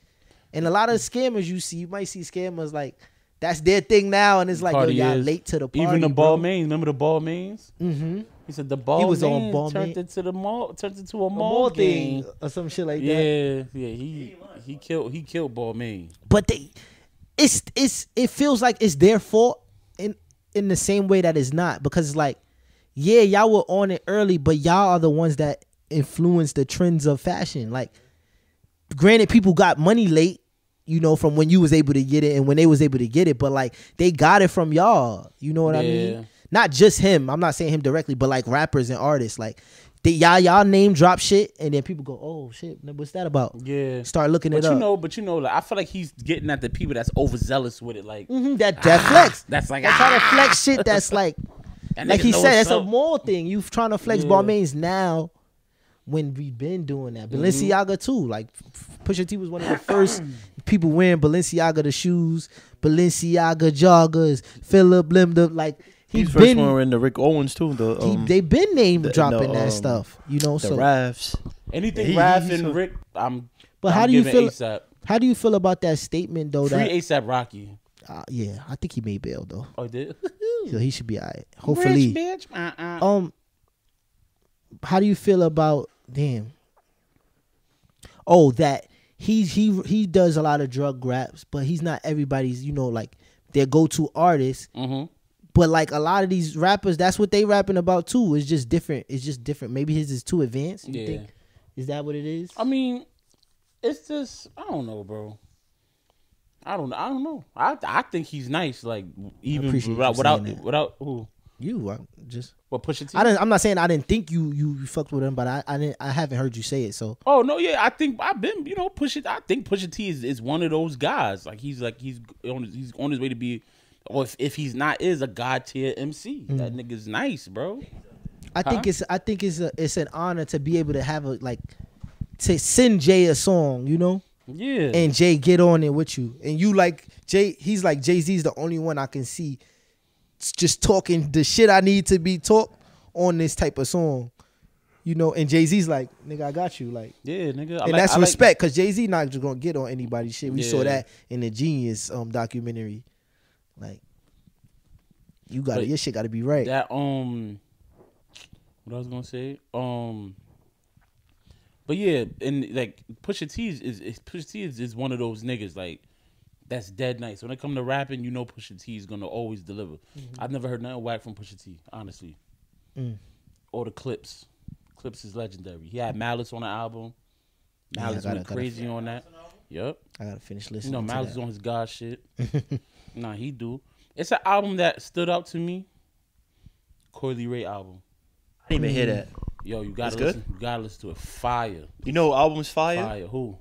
Speaker 2: And a lot of scammers you might see scammers like that's their thing now, and it's like, yo, y'all late to the party.
Speaker 1: Even the
Speaker 2: bro.
Speaker 1: Balmains. Remember the Balmains?
Speaker 2: Mm-hmm.
Speaker 1: He said the Balmains
Speaker 2: He was on Balmain.
Speaker 1: turned into a mall
Speaker 2: thing
Speaker 1: game
Speaker 2: or some shit like that.
Speaker 1: Yeah. He killed Balmain.
Speaker 2: But it feels like it's their fault in the same way that it's not, because it's like, yeah, y'all were on it early, but y'all are the ones that influence the trends of fashion. Like, granted, people got money late, you know, from when you was able to get it and when they was able to get it, but like they got it from y'all. You know what I mean? Not just him. I'm not saying him directly, but like rappers and artists, like y'all name drop shit, and then people go, oh shit, what's that about?
Speaker 1: Yeah,
Speaker 2: start looking it up.
Speaker 1: But like, I feel like he's getting at the people that's overzealous with it, like
Speaker 2: that flex.
Speaker 1: That's like
Speaker 2: trying to flex shit. That's like he said, that's a moral thing. You trying to flex Balmain's now when we've been doing that. Balenciaga too. Like Pusha T was one of the first people wearing Balenciaga the shoes, Balenciaga joggers, Philip Limda. Like
Speaker 3: he's first one wearing the Rick Owens too.
Speaker 2: They've been name dropping that stuff. You know,
Speaker 3: the
Speaker 2: so
Speaker 3: Rafs.
Speaker 1: Anything Raph and Rick,
Speaker 2: But how do you feel? A$AP. How do you feel about that statement though?
Speaker 1: Free ASAP Rocky.
Speaker 2: Yeah, I think he made bail though.
Speaker 1: Oh, he did.
Speaker 2: So he should be alright. Hopefully.
Speaker 1: Rich
Speaker 2: How do you feel about that he does a lot of drug raps, but he's not everybody's, like their go-to artist. But like a lot of these rappers, that's what they rapping about too. It's just different. Maybe his is too advanced. You think? Is that what it is?
Speaker 1: I mean, it's just, I don't know, bro. I don't know. I think he's nice. Like even without who
Speaker 2: you just
Speaker 1: Pusha T.
Speaker 2: I'm not saying I didn't think you fucked with him, but I haven't heard you say it. So
Speaker 1: I think I've been Pusha. I think Pusha T is one of those guys. Like he's on his way to be, or if he's not, is a god tier MC. That nigga's nice, bro.
Speaker 2: I think it's an honor to be able to have to send Jay a song,
Speaker 1: Yeah.
Speaker 2: And Jay get on it with you. And you like Jay, he's like Jay-Z's the only one I can see just talking the shit I need to be talked on this type of song. And Jay-Z's like, nigga, I got you. Like,
Speaker 1: yeah, nigga.
Speaker 2: And that's respect, because Jay-Z not just gonna get on anybody's shit. We saw that in the Genius documentary. Like, your shit gotta be right.
Speaker 1: That what I was gonna say. But yeah, and like Pusha T is one of those niggas like that's dead nice. When it come to rapping, Pusha T is gonna always deliver. I've never heard nothing whack from Pusha T, honestly. Or the Clips. Clips is legendary. He had Malice on the album. Malice went crazy on that. Yep.
Speaker 2: I gotta finish listening.
Speaker 1: Malice is on his God shit. Nah, he do. It's an album that stood out to me. Coily Ray album.
Speaker 3: I didn't even hear that.
Speaker 1: Yo, you gotta listen. You gotta listen to it. Fire.
Speaker 3: You know album's fire?
Speaker 1: Fire. Who?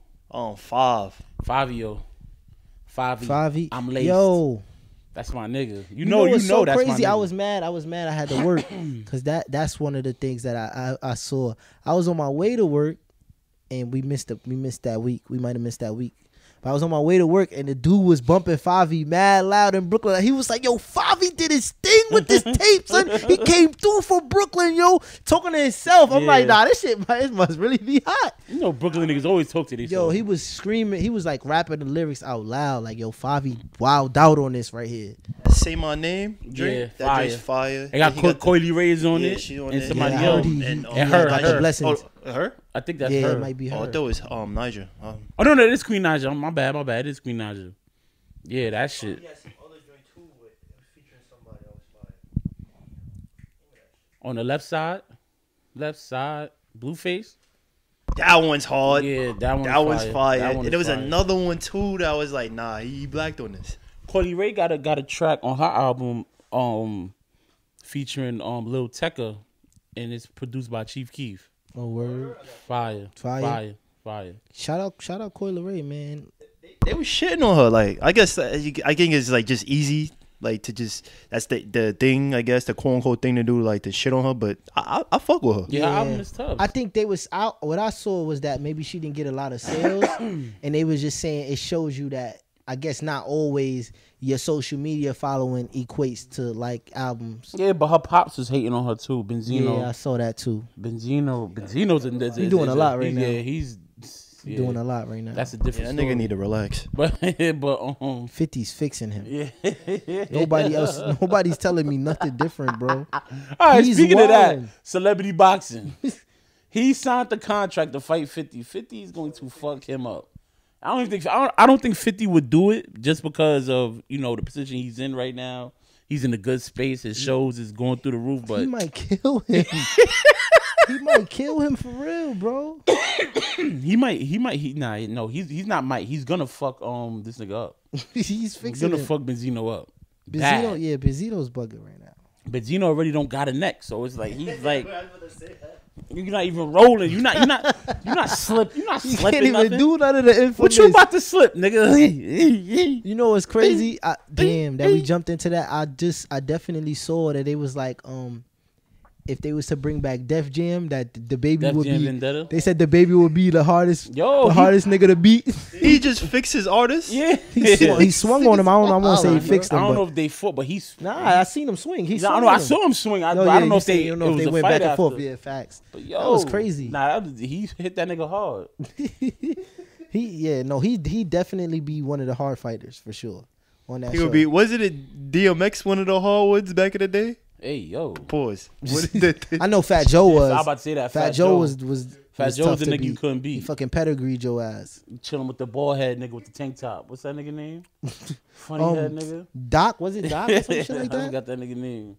Speaker 3: Five.
Speaker 1: Favio.
Speaker 2: Favi.
Speaker 1: I'm laced.
Speaker 2: Yo.
Speaker 1: That's my nigga. You
Speaker 2: know
Speaker 1: that's
Speaker 2: so
Speaker 1: that's
Speaker 2: crazy.
Speaker 1: my nigga.
Speaker 2: I was mad. I had to work because that's one of the things that I saw. I was on my way to work and we missed that week. We might have missed that week. But I was on my way to work and the dude was bumping Favi mad loud in Brooklyn. He was like, yo, Favi did his thing with this tape, son. He came through for Brooklyn, yo, talking to himself. I'm like, nah, this shit it must really be hot.
Speaker 1: Brooklyn niggas always talk to these.
Speaker 2: Yo, he was screaming. He was like rapping the lyrics out loud. Like, yo, Favi wilded out on this right here.
Speaker 3: Say My Name, Drake.
Speaker 1: Yeah,
Speaker 3: that Drake's fire.
Speaker 1: They got Coily Ray's on it.
Speaker 3: She on
Speaker 1: and
Speaker 3: it.
Speaker 1: somebody
Speaker 2: Yeah,
Speaker 1: else.
Speaker 2: and
Speaker 1: her.
Speaker 2: got the blessings.
Speaker 3: Her?
Speaker 1: I think that's
Speaker 2: Yeah,
Speaker 1: her.
Speaker 2: it might be her.
Speaker 3: Oh, I thought it was Niger.
Speaker 1: Oh no, it's Queen Naja. My bad. It is Queen Naja. Yeah, that shit. On the left side, Blueface.
Speaker 3: That one's hard.
Speaker 1: Yeah, that
Speaker 3: one's fire.
Speaker 1: That one
Speaker 3: and there was
Speaker 1: fire.
Speaker 3: another one too that was like, nah, he blacked on this.
Speaker 1: Coily Ray got a track on her album, featuring Lil Tecca, and it's produced by Chief Keef.
Speaker 2: Oh, word.
Speaker 1: Fire.
Speaker 2: Shout out Coily Ray, man.
Speaker 3: They was shitting on her. Like, I guess I think it's like just easy, like to just that's the thing. I guess the quote unquote thing to do, like to shit on her. But I fuck with her.
Speaker 1: Yeah, her album is tough.
Speaker 2: I think they was out. What I saw was that maybe she didn't get a lot of sales, and they was just saying it shows you that I guess not always your social media following equates to like albums.
Speaker 1: Yeah, but her pops was hating on her too. Benzino.
Speaker 2: Yeah, I saw that too.
Speaker 1: Benzino's
Speaker 2: He's doing a lot right now.
Speaker 1: Yeah, he's
Speaker 2: doing a lot right now.
Speaker 1: That's a different
Speaker 3: That
Speaker 1: story.
Speaker 3: nigga need to relax.
Speaker 1: But
Speaker 2: 50's fixing him.
Speaker 1: Yeah.
Speaker 2: Nobody's telling me nothing different, bro.
Speaker 1: All right,
Speaker 2: He's
Speaker 1: speaking of that,
Speaker 2: wildin'.
Speaker 1: celebrity boxing. He signed the contract to fight 50. 50 is going to fuck him up. I don't think 50 would do it just because of, the position he's in right now. He's in a good space. His shows is going through the roof, but
Speaker 2: He might kill him. He might kill him for real, bro.
Speaker 1: he's not might. He's gonna fuck this nigga up.
Speaker 2: He's
Speaker 1: He's
Speaker 2: fixing
Speaker 1: gonna
Speaker 2: him.
Speaker 1: fuck Benzino up.
Speaker 2: Benzino,
Speaker 1: Bad.
Speaker 2: yeah, Benzino's bugging right now.
Speaker 1: Benzino already don't got a neck, so it's like he's like You're not even rolling. You're not slipping.
Speaker 2: You can't even
Speaker 1: nothing.
Speaker 2: do none of the infamous.
Speaker 1: What you about to slip, nigga?
Speaker 2: You know what's crazy? Damn, that we jumped into that. I definitely saw that they was like, if they was to bring back Def Jam, that the baby
Speaker 1: Def
Speaker 2: would
Speaker 1: Jam
Speaker 2: be.
Speaker 1: Vendetta?
Speaker 2: They said the baby would be the hardest nigga to beat.
Speaker 3: He just fixes artists.
Speaker 1: Yeah,
Speaker 2: He swung on him. I won't say he fixed him.
Speaker 1: I don't
Speaker 2: but
Speaker 1: know if they fought, but he's.
Speaker 2: I seen him swing. He
Speaker 1: I
Speaker 2: swung
Speaker 1: don't know. I
Speaker 2: on him.
Speaker 1: saw him swing. I
Speaker 2: Yo,
Speaker 1: don't know
Speaker 2: he
Speaker 1: if
Speaker 2: said
Speaker 1: they.
Speaker 2: he don't know
Speaker 1: it
Speaker 2: if
Speaker 1: was
Speaker 2: they
Speaker 1: a
Speaker 2: went
Speaker 1: fight
Speaker 2: back and
Speaker 1: after.
Speaker 2: forth. Yeah, facts.
Speaker 1: But yo,
Speaker 2: that was crazy.
Speaker 1: Nah, he hit that nigga hard.
Speaker 2: He definitely be one of the hard fighters for sure. On that
Speaker 3: He
Speaker 2: show.
Speaker 3: would be. Was it a DMX one of the hardwoods back in the day?
Speaker 1: Hey yo,
Speaker 3: Pause. What is that?
Speaker 2: I know Fat Joe was.
Speaker 1: I was about to say that.
Speaker 2: Fat Joe was
Speaker 1: Fat Joe was
Speaker 2: tough
Speaker 1: the
Speaker 2: to
Speaker 1: nigga you
Speaker 2: beat.
Speaker 1: couldn't
Speaker 2: He
Speaker 1: beat.
Speaker 2: fucking pedigreed your ass.
Speaker 1: Chilling with the bald head nigga with the tank top. What's that nigga name? Funny head nigga.
Speaker 2: Doc, was it Doc or some shit like
Speaker 1: I
Speaker 2: that?
Speaker 1: forgot that nigga name.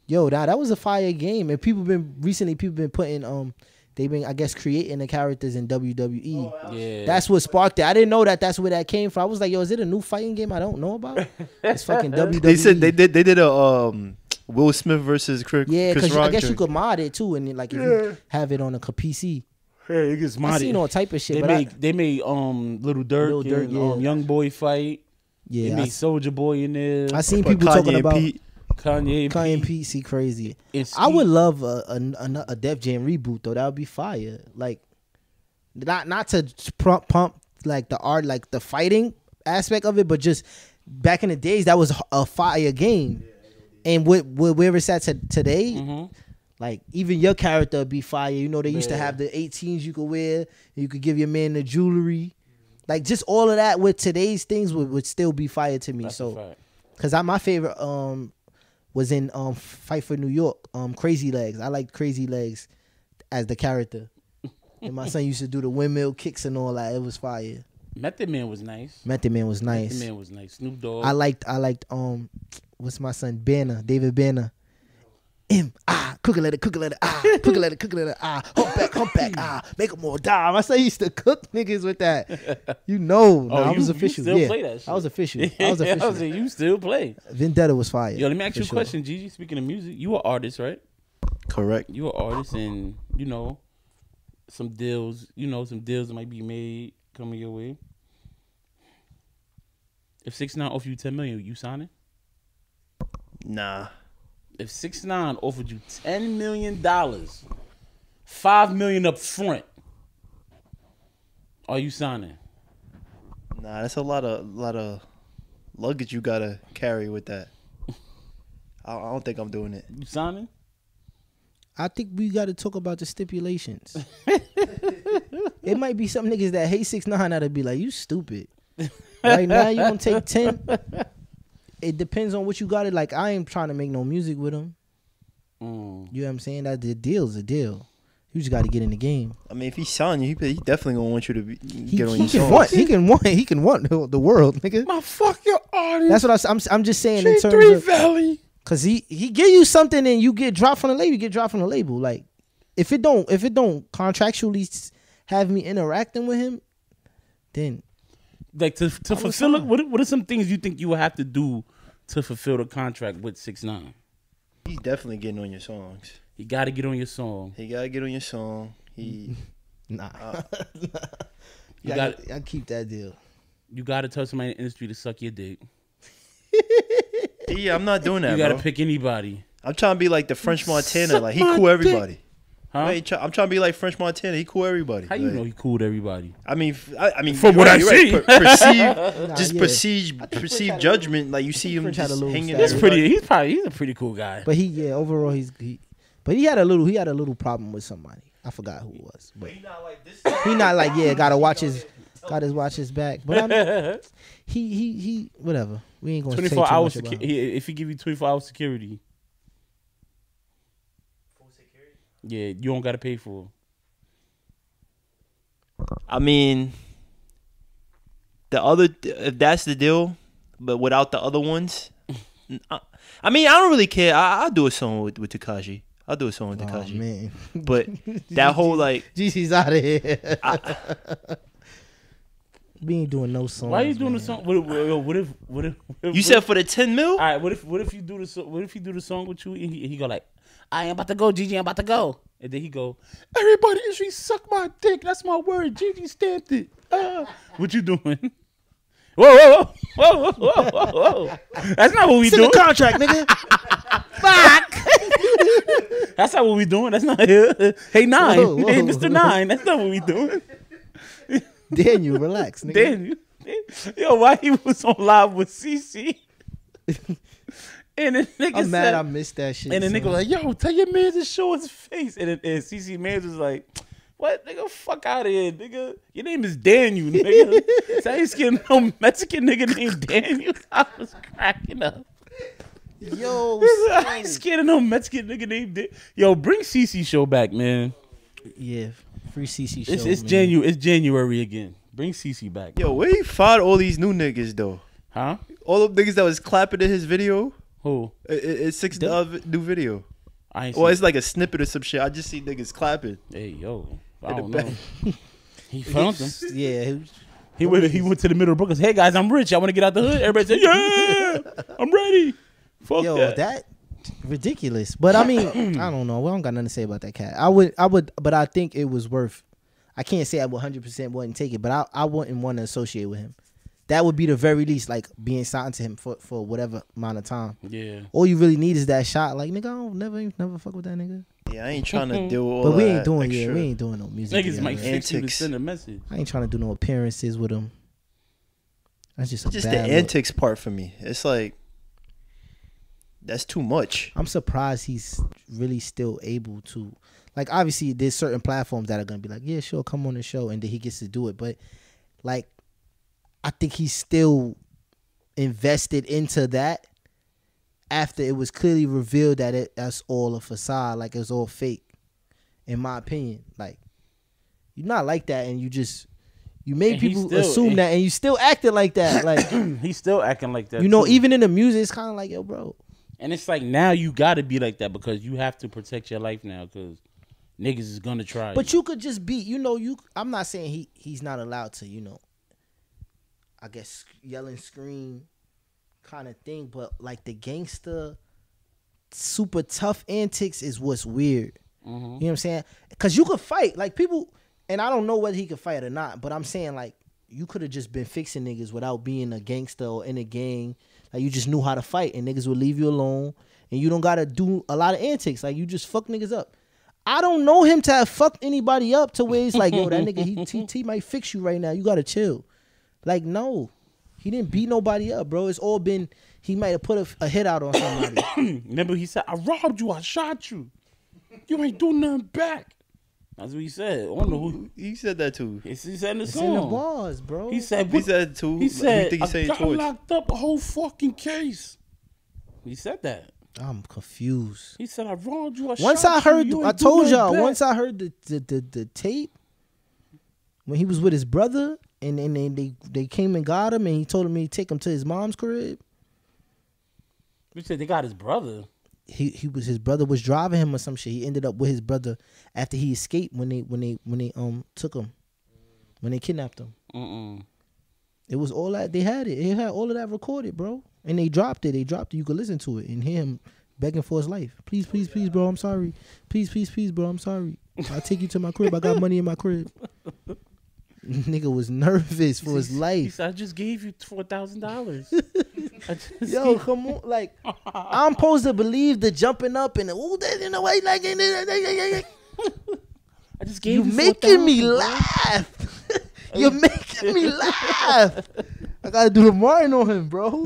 Speaker 2: Yo, that was a fire game, and people been putting they've been I guess creating the characters in WWE.
Speaker 1: Yeah,
Speaker 2: That's what sparked it. I didn't know that's where that came from. I was like, yo, is it a new fighting game I don't know about? It's fucking WWE.
Speaker 3: They said they did a Will Smith versus Chris.
Speaker 2: Yeah,
Speaker 3: Chris
Speaker 2: because I
Speaker 3: Rock
Speaker 2: guess you
Speaker 3: joint.
Speaker 2: could mod it too, and like if you have it on a PC.
Speaker 1: yeah, it gets
Speaker 2: I
Speaker 1: modded.
Speaker 2: seen all type of shit.
Speaker 1: They
Speaker 2: but
Speaker 1: made Little Dirk,
Speaker 2: Lil Durk,
Speaker 1: and,
Speaker 2: yeah.
Speaker 1: Young Boy fight. They
Speaker 2: yeah,
Speaker 1: made Soldier Boy in there.
Speaker 2: I seen
Speaker 3: Put
Speaker 2: people
Speaker 3: Kanye
Speaker 2: talking
Speaker 3: and
Speaker 2: about
Speaker 3: Pete.
Speaker 1: Kanye,
Speaker 2: Kanye Pete. See crazy.
Speaker 1: And
Speaker 2: I would
Speaker 1: Ski.
Speaker 2: love a Def Jam reboot though. That would be fire. Like, not to pump like the art, like the fighting aspect of it, but just back in the days that was a fire game. And where it's at today,
Speaker 1: Mm-hmm.
Speaker 2: like even your character would be fire. You know, they used to have the 18s you could wear. You could give your man the jewelry. Like just all of that with today's things would still be fire to me.
Speaker 1: That's a
Speaker 2: So,
Speaker 1: fact.
Speaker 2: cause my favorite was in Fight for New York, Crazy Legs. I liked Crazy Legs as the character. And my son used to do the windmill kicks and all that. It was fire.
Speaker 1: Method Man was nice.
Speaker 2: Method Man was nice.
Speaker 1: Method Man was nice. Snoop Dogg.
Speaker 2: I liked what's my son Banner, David Banner. Cookie letter, cookie letter, humpback, make them more dime. I say he used to cook niggas with that. You know, I was official.
Speaker 1: You still
Speaker 2: Yeah,
Speaker 1: play that shit.
Speaker 2: I was official. I was official.
Speaker 1: You still play.
Speaker 2: Vendetta was fire.
Speaker 1: Yo, let me ask
Speaker 2: for
Speaker 1: you a
Speaker 2: sure.
Speaker 1: question, Gigi. Speaking of music, you an artist, right?
Speaker 3: Correct.
Speaker 1: You an artist, and you know some deals. You know some deals that might be made coming your way. If 6ix9ine offered you $10 million, you signing?
Speaker 3: Nah.
Speaker 1: If 6ix9ine offered you $10 million, $5 million up front, are you signing?
Speaker 3: Nah, that's a lot of luggage you gotta carry with that. I don't think I'm doing it.
Speaker 1: You signing?
Speaker 2: I think we got to talk about the stipulations. It might be some niggas that hate 6ix9ine that'll be like, you stupid. Right now, you gonna take 10. It depends on what you got it. Like, I ain't trying to make no music with him. You know what I'm saying? That the deal's a deal. You just got to get in the game.
Speaker 3: I mean, if he's signing you, he definitely gonna want you to get on your
Speaker 2: He
Speaker 3: song.
Speaker 2: can want the world, nigga.
Speaker 1: My fucking artist.
Speaker 2: That's what I'm just saying in terms of
Speaker 1: Valley.
Speaker 2: cause he give you something and you get dropped from the label. You get dropped from the label. Like if it don't contractually have me interacting with him, then
Speaker 1: Like to fulfill it. What are some things you think you would have to do to fulfill the contract with 6ix9ine?
Speaker 3: He's definitely getting on your songs.
Speaker 1: You got to get on your song.
Speaker 3: He gotta get on your song.
Speaker 2: nah.
Speaker 1: You got
Speaker 2: I keep that deal.
Speaker 1: you got to tell somebody in the industry to suck your dick.
Speaker 3: Yeah, I'm not doing that.
Speaker 1: You got to
Speaker 3: bro.
Speaker 1: pick anybody.
Speaker 3: I'm trying to be like the French Montana. Like he cool everybody.
Speaker 1: Huh?
Speaker 3: I'm trying to be like French Montana. He cool everybody.
Speaker 1: How you
Speaker 3: Like,
Speaker 1: know he cool with everybody?
Speaker 3: I mean, from
Speaker 1: From what I see.
Speaker 3: Perceive
Speaker 2: French
Speaker 3: judgment. Like you see him
Speaker 2: French had a
Speaker 3: just
Speaker 2: little
Speaker 3: hanging.
Speaker 2: style.
Speaker 1: That's pretty. He's a pretty cool guy.
Speaker 2: But overall but he had a little problem with somebody. I forgot who it was. But he not like gotta watch his back. But I mean, he whatever. We ain't gonna
Speaker 1: 24
Speaker 2: say too
Speaker 1: hours.
Speaker 2: much about him.
Speaker 1: If he give you 24 hours security, yeah, you don't got to pay for it.
Speaker 3: I mean, if that's the deal, but without the other ones, I mean, I don't really care. I'll do a song with Tekashi. I'll do a song with
Speaker 2: Oh
Speaker 3: Tekashi.
Speaker 2: man,
Speaker 3: But that whole like,
Speaker 2: GC's out of here. We ain't doing no songs.
Speaker 1: Why are you doing
Speaker 2: man.
Speaker 1: the song? What if
Speaker 3: you said for the 10 mil?
Speaker 1: All right, what if you do the song with you and he go like, I am about to go, Gigi, I'm about to go. And then he go, everybody in the street suck my dick. That's my word. Gigi stamped it. What you doing? Whoa. That's not what we doing.
Speaker 2: It's in the contract, nigga. Fuck.
Speaker 1: That's not what we doing. That's not it. Hey, Nine.
Speaker 2: Whoa.
Speaker 1: Hey, Mr. Nine. That's not what we doing.
Speaker 2: Daniel, relax, nigga.
Speaker 1: Daniel. Yo, why he was on live with CC? And the nigga
Speaker 2: I'm
Speaker 1: said,
Speaker 2: mad I missed that shit.
Speaker 1: and the nigga was like, yo, tell your man to show his face. And CC Mans was like, what, nigga, fuck out of here, nigga. Your name is Daniel, nigga. So I ain't scared of no Mexican nigga named Daniel. I was cracking up.
Speaker 2: Yo,
Speaker 1: I ain't scared of no Mexican nigga named Daniel. Yo, bring CC show back, man.
Speaker 2: yeah, free CC show.
Speaker 1: It's
Speaker 2: man.
Speaker 1: January. It's January again. Bring CC back.
Speaker 3: Yo, where he find all these new niggas though?
Speaker 1: Huh?
Speaker 3: All the niggas that was clapping in his video.
Speaker 1: Who?
Speaker 3: It's 6 new video.
Speaker 1: I ain't
Speaker 3: Well,
Speaker 1: seen-
Speaker 3: it's like a snippet or some shit. I just see niggas clapping.
Speaker 1: Hey, yo. I
Speaker 3: In the
Speaker 1: don't
Speaker 3: back.
Speaker 1: know. He found them.
Speaker 2: Yeah,
Speaker 1: He went to the middle of Brooklyn. Hey guys, I'm rich. I want to get out the hood. Everybody said, yeah, I'm ready. Fuck
Speaker 2: yo,
Speaker 1: that.
Speaker 2: that ridiculous. But I mean, I don't know. We don't got nothing to say about that cat. I would, but I think it was worth. I can't say I would 100% wouldn't take it, but I wouldn't want to associate with him. That would be the very least, like being signed to him for whatever amount of time.
Speaker 1: Yeah.
Speaker 2: All you really need is that shot. Like nigga, I don't never fuck with that nigga.
Speaker 3: Yeah, I ain't trying to deal with all
Speaker 2: But we
Speaker 3: that
Speaker 2: ain't doing
Speaker 3: extra.
Speaker 2: we ain't doing no music.
Speaker 1: Niggas might
Speaker 2: together.
Speaker 1: fix you to
Speaker 3: Antics.
Speaker 1: send a message.
Speaker 2: I ain't trying to do no appearances with him. That's just a
Speaker 3: Just the
Speaker 2: bad look.
Speaker 3: antics part for me. It's like that's too much.
Speaker 2: I'm surprised he's really still able to. Like, obviously, there's certain platforms that are gonna be like, yeah, sure, come on the show, and then he gets to do it. But like, I think he's still invested into that after it was clearly revealed that that's all a facade, like it's all fake. In my opinion, like you're not like that, and you made
Speaker 1: And he
Speaker 2: people
Speaker 1: still-
Speaker 2: assume that, and you still acted like that. Like
Speaker 1: He's still acting like that.
Speaker 2: you know,
Speaker 1: too.
Speaker 2: even in the music, it's kind of like, yo, bro.
Speaker 1: And it's like now you got to be like that because you have to protect your life now because niggas is gonna try.
Speaker 2: But you could just be, you know, I'm not saying he's not allowed to, you know, I guess yell and scream kind of thing, but like the gangster super tough antics is what's weird. You know what I'm saying? Because you could fight, like people, and I don't know whether he could fight or not, but I'm saying like you could have just been fixing niggas without being a gangster or in a gang. Like you just knew how to fight, and niggas would leave you alone, and you don't gotta do a lot of antics. Like you just fuck niggas up. I don't know him to have fucked anybody up to where he's like, yo, that nigga, he might fix you right now. You gotta chill. Like, no, he didn't beat nobody up, bro. It's all been, he might have put a hit out on somebody.
Speaker 1: remember he said, "I robbed you. I shot you. You ain't doing nothing back." That's what he said. I don't know who.
Speaker 3: He said that too.
Speaker 1: He said in the
Speaker 2: It's
Speaker 1: song.
Speaker 2: in the bars, bro.
Speaker 1: He said.
Speaker 3: He said too.
Speaker 1: He said.
Speaker 3: We think he's
Speaker 1: I
Speaker 3: saying
Speaker 1: got
Speaker 3: towards.
Speaker 1: locked up a whole fucking case. He said that.
Speaker 2: I'm confused.
Speaker 1: He said, "I robbed you. I
Speaker 2: Once
Speaker 1: shot
Speaker 2: I heard,
Speaker 1: you. You
Speaker 2: I
Speaker 1: ain't
Speaker 2: told
Speaker 1: do
Speaker 2: y'all,
Speaker 1: nothing back."
Speaker 2: once I heard the tape, when he was with his brother, and they came and got him, and he told him to take him to his mom's crib.
Speaker 1: You said they got his brother.
Speaker 2: His brother was driving him or some shit. He ended up with his brother after he escaped when they took him, when they kidnapped him. It was all that they had it. He had all of that recorded, bro. And they dropped it. You could listen to it and hear him begging for his life. Please, please, please, bro. I'm sorry. Please, please, please, bro. I'm sorry. I'll take you to my crib. I got money in my crib. Nigga was nervous for his
Speaker 1: He
Speaker 2: life.
Speaker 1: said, "I just gave you $4,000."
Speaker 2: Yo, come on. Like, I'm supposed to believe the jumping up and the, ooh, that in the way, like,
Speaker 1: I just gave
Speaker 2: you
Speaker 1: you
Speaker 2: making me
Speaker 1: 4,000, bro.
Speaker 2: laugh. You're making me laugh. I gotta do the Martin on him, bro.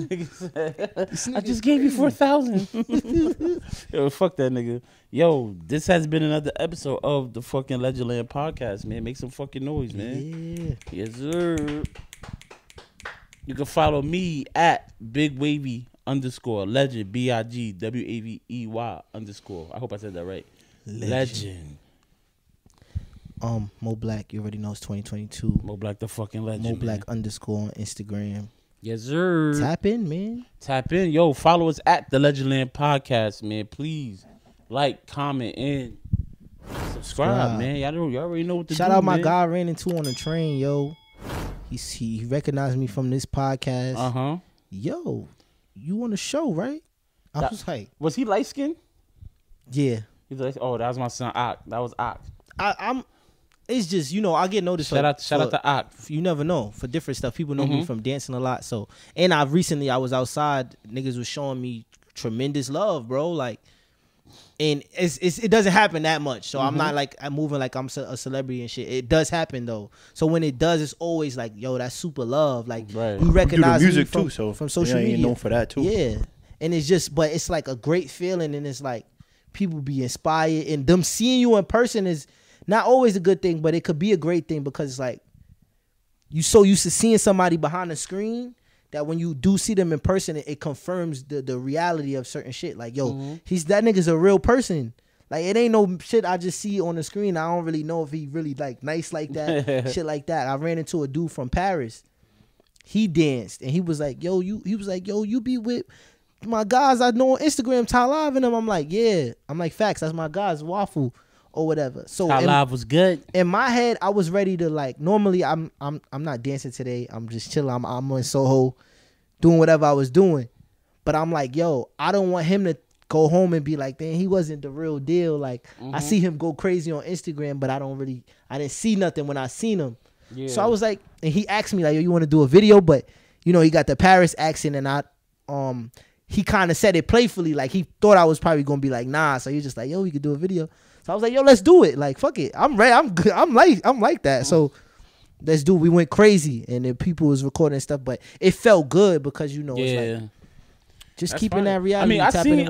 Speaker 1: I just gave you 4,000. Yo, fuck that nigga. Yo, this has been another episode of the fucking Legendland podcast, man. Make some fucking noise, man.
Speaker 2: Yeah.
Speaker 1: Yes, sir. You can follow me at BigWavy_Legend, BIGWAVEY _. I hope I said that right. Legend.
Speaker 2: Mo Black, you already know it's 2022.
Speaker 1: Mo Black the fucking legend.
Speaker 2: Mo Black
Speaker 1: man.
Speaker 2: _ on Instagram.
Speaker 1: Yes, sir.
Speaker 2: Tap in, man.
Speaker 1: Tap in. Yo, follow us at the Legendland podcast, man. Please like, comment, and subscribe, man. Y'all already know what to do.
Speaker 2: Shout out my
Speaker 1: man.
Speaker 2: guy I ran into on the train, yo. He recognized me from this podcast. Yo, you on the show, right? I was like,
Speaker 1: was he light skinned?
Speaker 2: yeah.
Speaker 1: He's like, oh, that was my son Ock. That was Ock.
Speaker 2: I'm. It's just, I get noticed.
Speaker 1: Shout out to Ock.
Speaker 2: You never know for different stuff. People know me from dancing a lot. So, and I was outside. Niggas was showing me tremendous love, bro. Like, and it doesn't happen that much. So I'm not like I'm moving like I'm a celebrity and shit. It does happen though. So when it does, it's always like, yo, that's super love. Like we recognize
Speaker 3: do the music
Speaker 2: from,
Speaker 3: too. So
Speaker 2: from social media,
Speaker 3: known for that too.
Speaker 2: Yeah, and it's just, but it's like a great feeling, and it's like people be inspired, and them seeing you in person is not always a good thing, but it could be a great thing because it's like you so used to seeing somebody behind the screen that when you do see them in person, it confirms the reality of certain shit. Like, yo, that nigga's a real person. Like, it ain't no shit I just see on the screen. I don't really know if he really like nice like that, shit like that. I ran into a dude from Paris. He danced and he was like, yo, you be with my guys I know on Instagram, Ty Live and them. I'm like, yeah. I'm like, facts, that's my guys, Waffle. Or whatever. So
Speaker 1: Live was good.
Speaker 2: In my head, I was ready to like. Normally, I'm not dancing today. I'm just chilling. I'm in Soho, doing whatever I was doing. But I'm like, yo, I don't want him to go home and be like, damn, he wasn't the real deal. Like I see him go crazy on Instagram, but I didn't see nothing when I seen him. Yeah. So I was like, and he asked me like, yo, you want to do a video? But he got the Paris accent, and he kind of said it playfully, like he thought I was probably gonna be like, nah. So he was just like, yo, we could do a video. So I was like, yo, let's do it. Like, fuck it. I'm ready. I'm good. I'm like that. So let's do it. We went crazy and then people was recording and stuff, but it felt good because it's like just that's keeping that reality.
Speaker 1: I mean,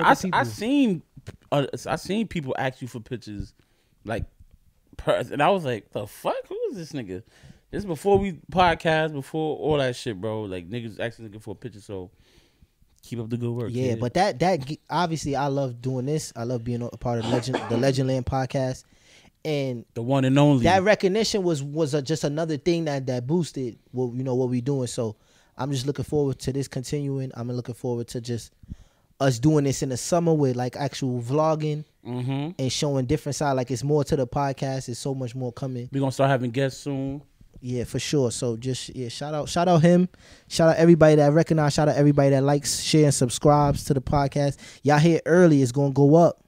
Speaker 1: I seen people ask you for pictures, like, and I was like, the fuck? Who is this nigga? This is before we podcast, before all that shit, bro. Like niggas actually looking for a picture, so keep up the good work.
Speaker 2: Yeah, but that obviously I love doing this. I love being a part of the Legendland podcast, and
Speaker 1: the one and only.
Speaker 2: That recognition was just another thing that boosted what we doing. So I'm just looking forward to this continuing. I'm looking forward to just us doing this in the summer with like actual vlogging and showing different side. Like it's more to the podcast. There's so much more coming.
Speaker 1: We're gonna start having guests soon.
Speaker 2: Yeah, for sure. So just shout out him. Shout out everybody that recognize. Shout out everybody that likes, share, and subscribes to the podcast. Y'all here early. It's gonna go up.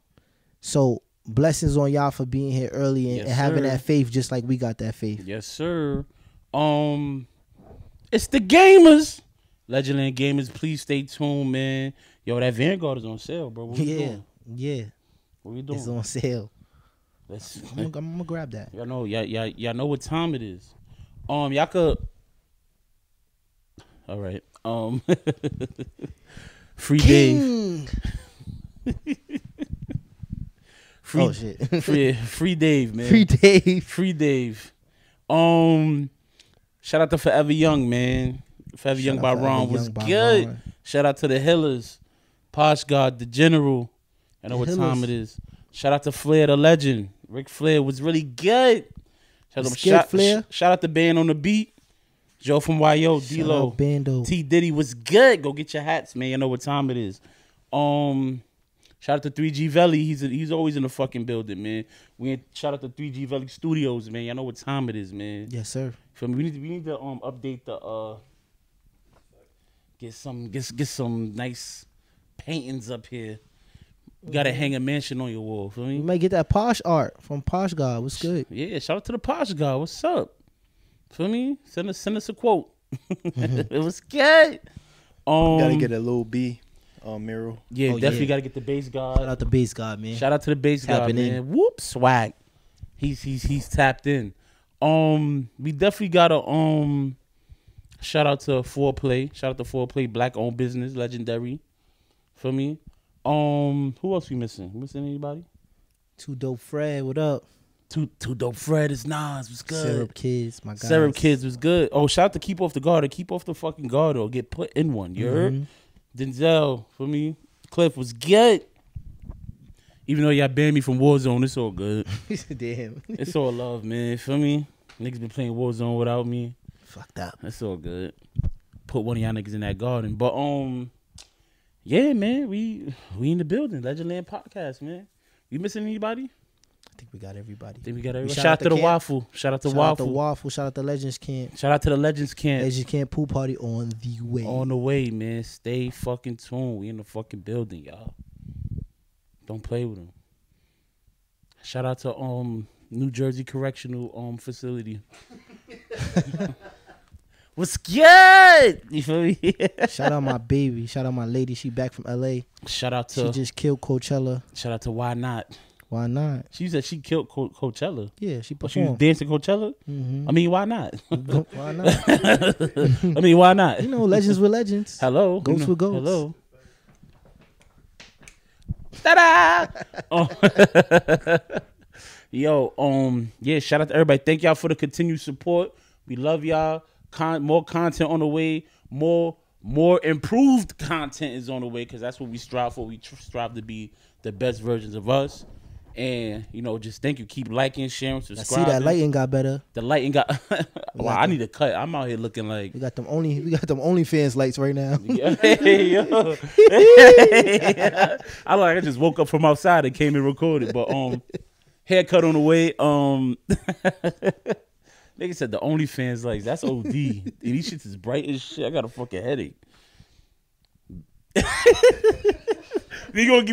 Speaker 2: So blessings on y'all for being here early and having that faith, just like we got that faith.
Speaker 1: Yes, sir. It's the gamers, Legendland Gamers. Please stay tuned, man. Yo, that Vanguard is on sale, bro. What we doing?
Speaker 2: Yeah.
Speaker 1: What we doing?
Speaker 2: It's on sale. I'm gonna grab that.
Speaker 1: Y'all know what time it is. Y'all could. All right. Free
Speaker 2: King.
Speaker 1: Dave.
Speaker 2: Oh shit.
Speaker 1: Free Dave, man.
Speaker 2: Free Dave.
Speaker 1: Shout out to Forever Young, man. Forever Young by Ron was good. Ron. Shout out to the Hillers, Posh God, the General. I know what time it is. Shout out to Flair, the legend. Ric Flair was really good. Shout out the band on the beat. Joe from YO, D-Lo. T Diddy was good. Go get your hats, man. You know what time it is. Shout out to 3G Valley. He's always in the fucking building, man. Shout out to 3G Valley Studios, man. Y'all know what time it is, man.
Speaker 2: Yes, sir.
Speaker 1: We need to update the get some nice paintings up here. You gotta hang a mansion on your wall. Feel me?
Speaker 2: You might get that Posh art from Posh God. What's good?
Speaker 1: Yeah, shout out to the Posh God. What's up? Feel me? Send us a quote. It was good.
Speaker 3: Gotta get a little B mural.
Speaker 1: Yeah, definitely gotta get the bass god.
Speaker 2: Shout out to bass god, man.
Speaker 1: Shout out to the bass god, man. Whoop, swag. He's tapped in. We definitely gotta shout out to Foreplay. Shout out to Foreplay, black owned business, legendary. Feel me? Who else we missing? Missing anybody?
Speaker 2: Too Dope Fred, what up?
Speaker 1: Too Dope Fred is Nas, was good.
Speaker 2: Syrup Kids, my guys.
Speaker 1: Syrup Kids was good. Oh, shout out to Keep Off the Guard. Keep off the fucking guard or get put in one. You heard? Denzel, for me. Cliff was good. Even though y'all banned me from Warzone, it's all good.
Speaker 2: Damn.
Speaker 1: It's all love, man. Feel me? Niggas been playing Warzone without me.
Speaker 2: Fucked up.
Speaker 1: It's all good. Put one of y'all niggas in that garden. But yeah, man, we in the building. Legendland Podcast, man. You missing anybody?
Speaker 2: I think we got everybody.
Speaker 1: Shout out to the Waffle. Shout out to Waffle.
Speaker 2: Shout out to Legends Camp.
Speaker 1: Shout out to the Legends Camp.
Speaker 2: Legends Camp pool party on the way.
Speaker 1: On the way, man. Stay fucking tuned. We in the fucking building, y'all. Don't play with them. Shout out to New Jersey Correctional Facility. What's good? You feel me?
Speaker 2: Shout out my baby. Shout out my lady. She back from LA.
Speaker 1: Shout out to
Speaker 2: She just killed Coachella.
Speaker 1: Shout out to Why Not?
Speaker 2: Why not?
Speaker 1: She said she killed Coachella.
Speaker 2: Yeah, she
Speaker 1: But she was
Speaker 2: performed.
Speaker 1: dancing Coachella? I mean, why not?
Speaker 2: Why not?
Speaker 1: I mean, why not?
Speaker 2: You know, legends with legends.
Speaker 1: Hello.
Speaker 2: Ghosts with ghosts.
Speaker 1: Hello. Ta-da! Yo, yeah, shout out to everybody. Thank y'all for the continued support. We love y'all. More content on the way. More improved content is on the way because that's what we strive for. We strive to be the best versions of us. And, just thank you. Keep liking, sharing,
Speaker 2: I
Speaker 1: subscribing.
Speaker 2: see that lighting got better.
Speaker 1: The lighting got... wow, I need to cut. I'm out here looking like...
Speaker 2: We got them OnlyFans lights right now.
Speaker 1: Hey, yo. I just woke up from outside and came and recorded. But haircut on the way. Nigga said the OnlyFans lights. That's OD. And these shits is bright as shit. I got a fucking headache. we gonna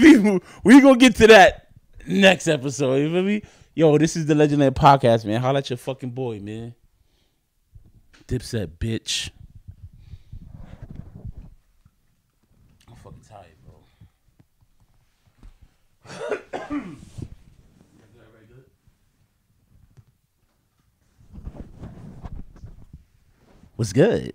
Speaker 1: get to that next episode. You feel me? Yo, this is the Legendary Podcast, man. Holla at your fucking boy, man. Dipset, bitch. I'm fucking tired, bro. What's good?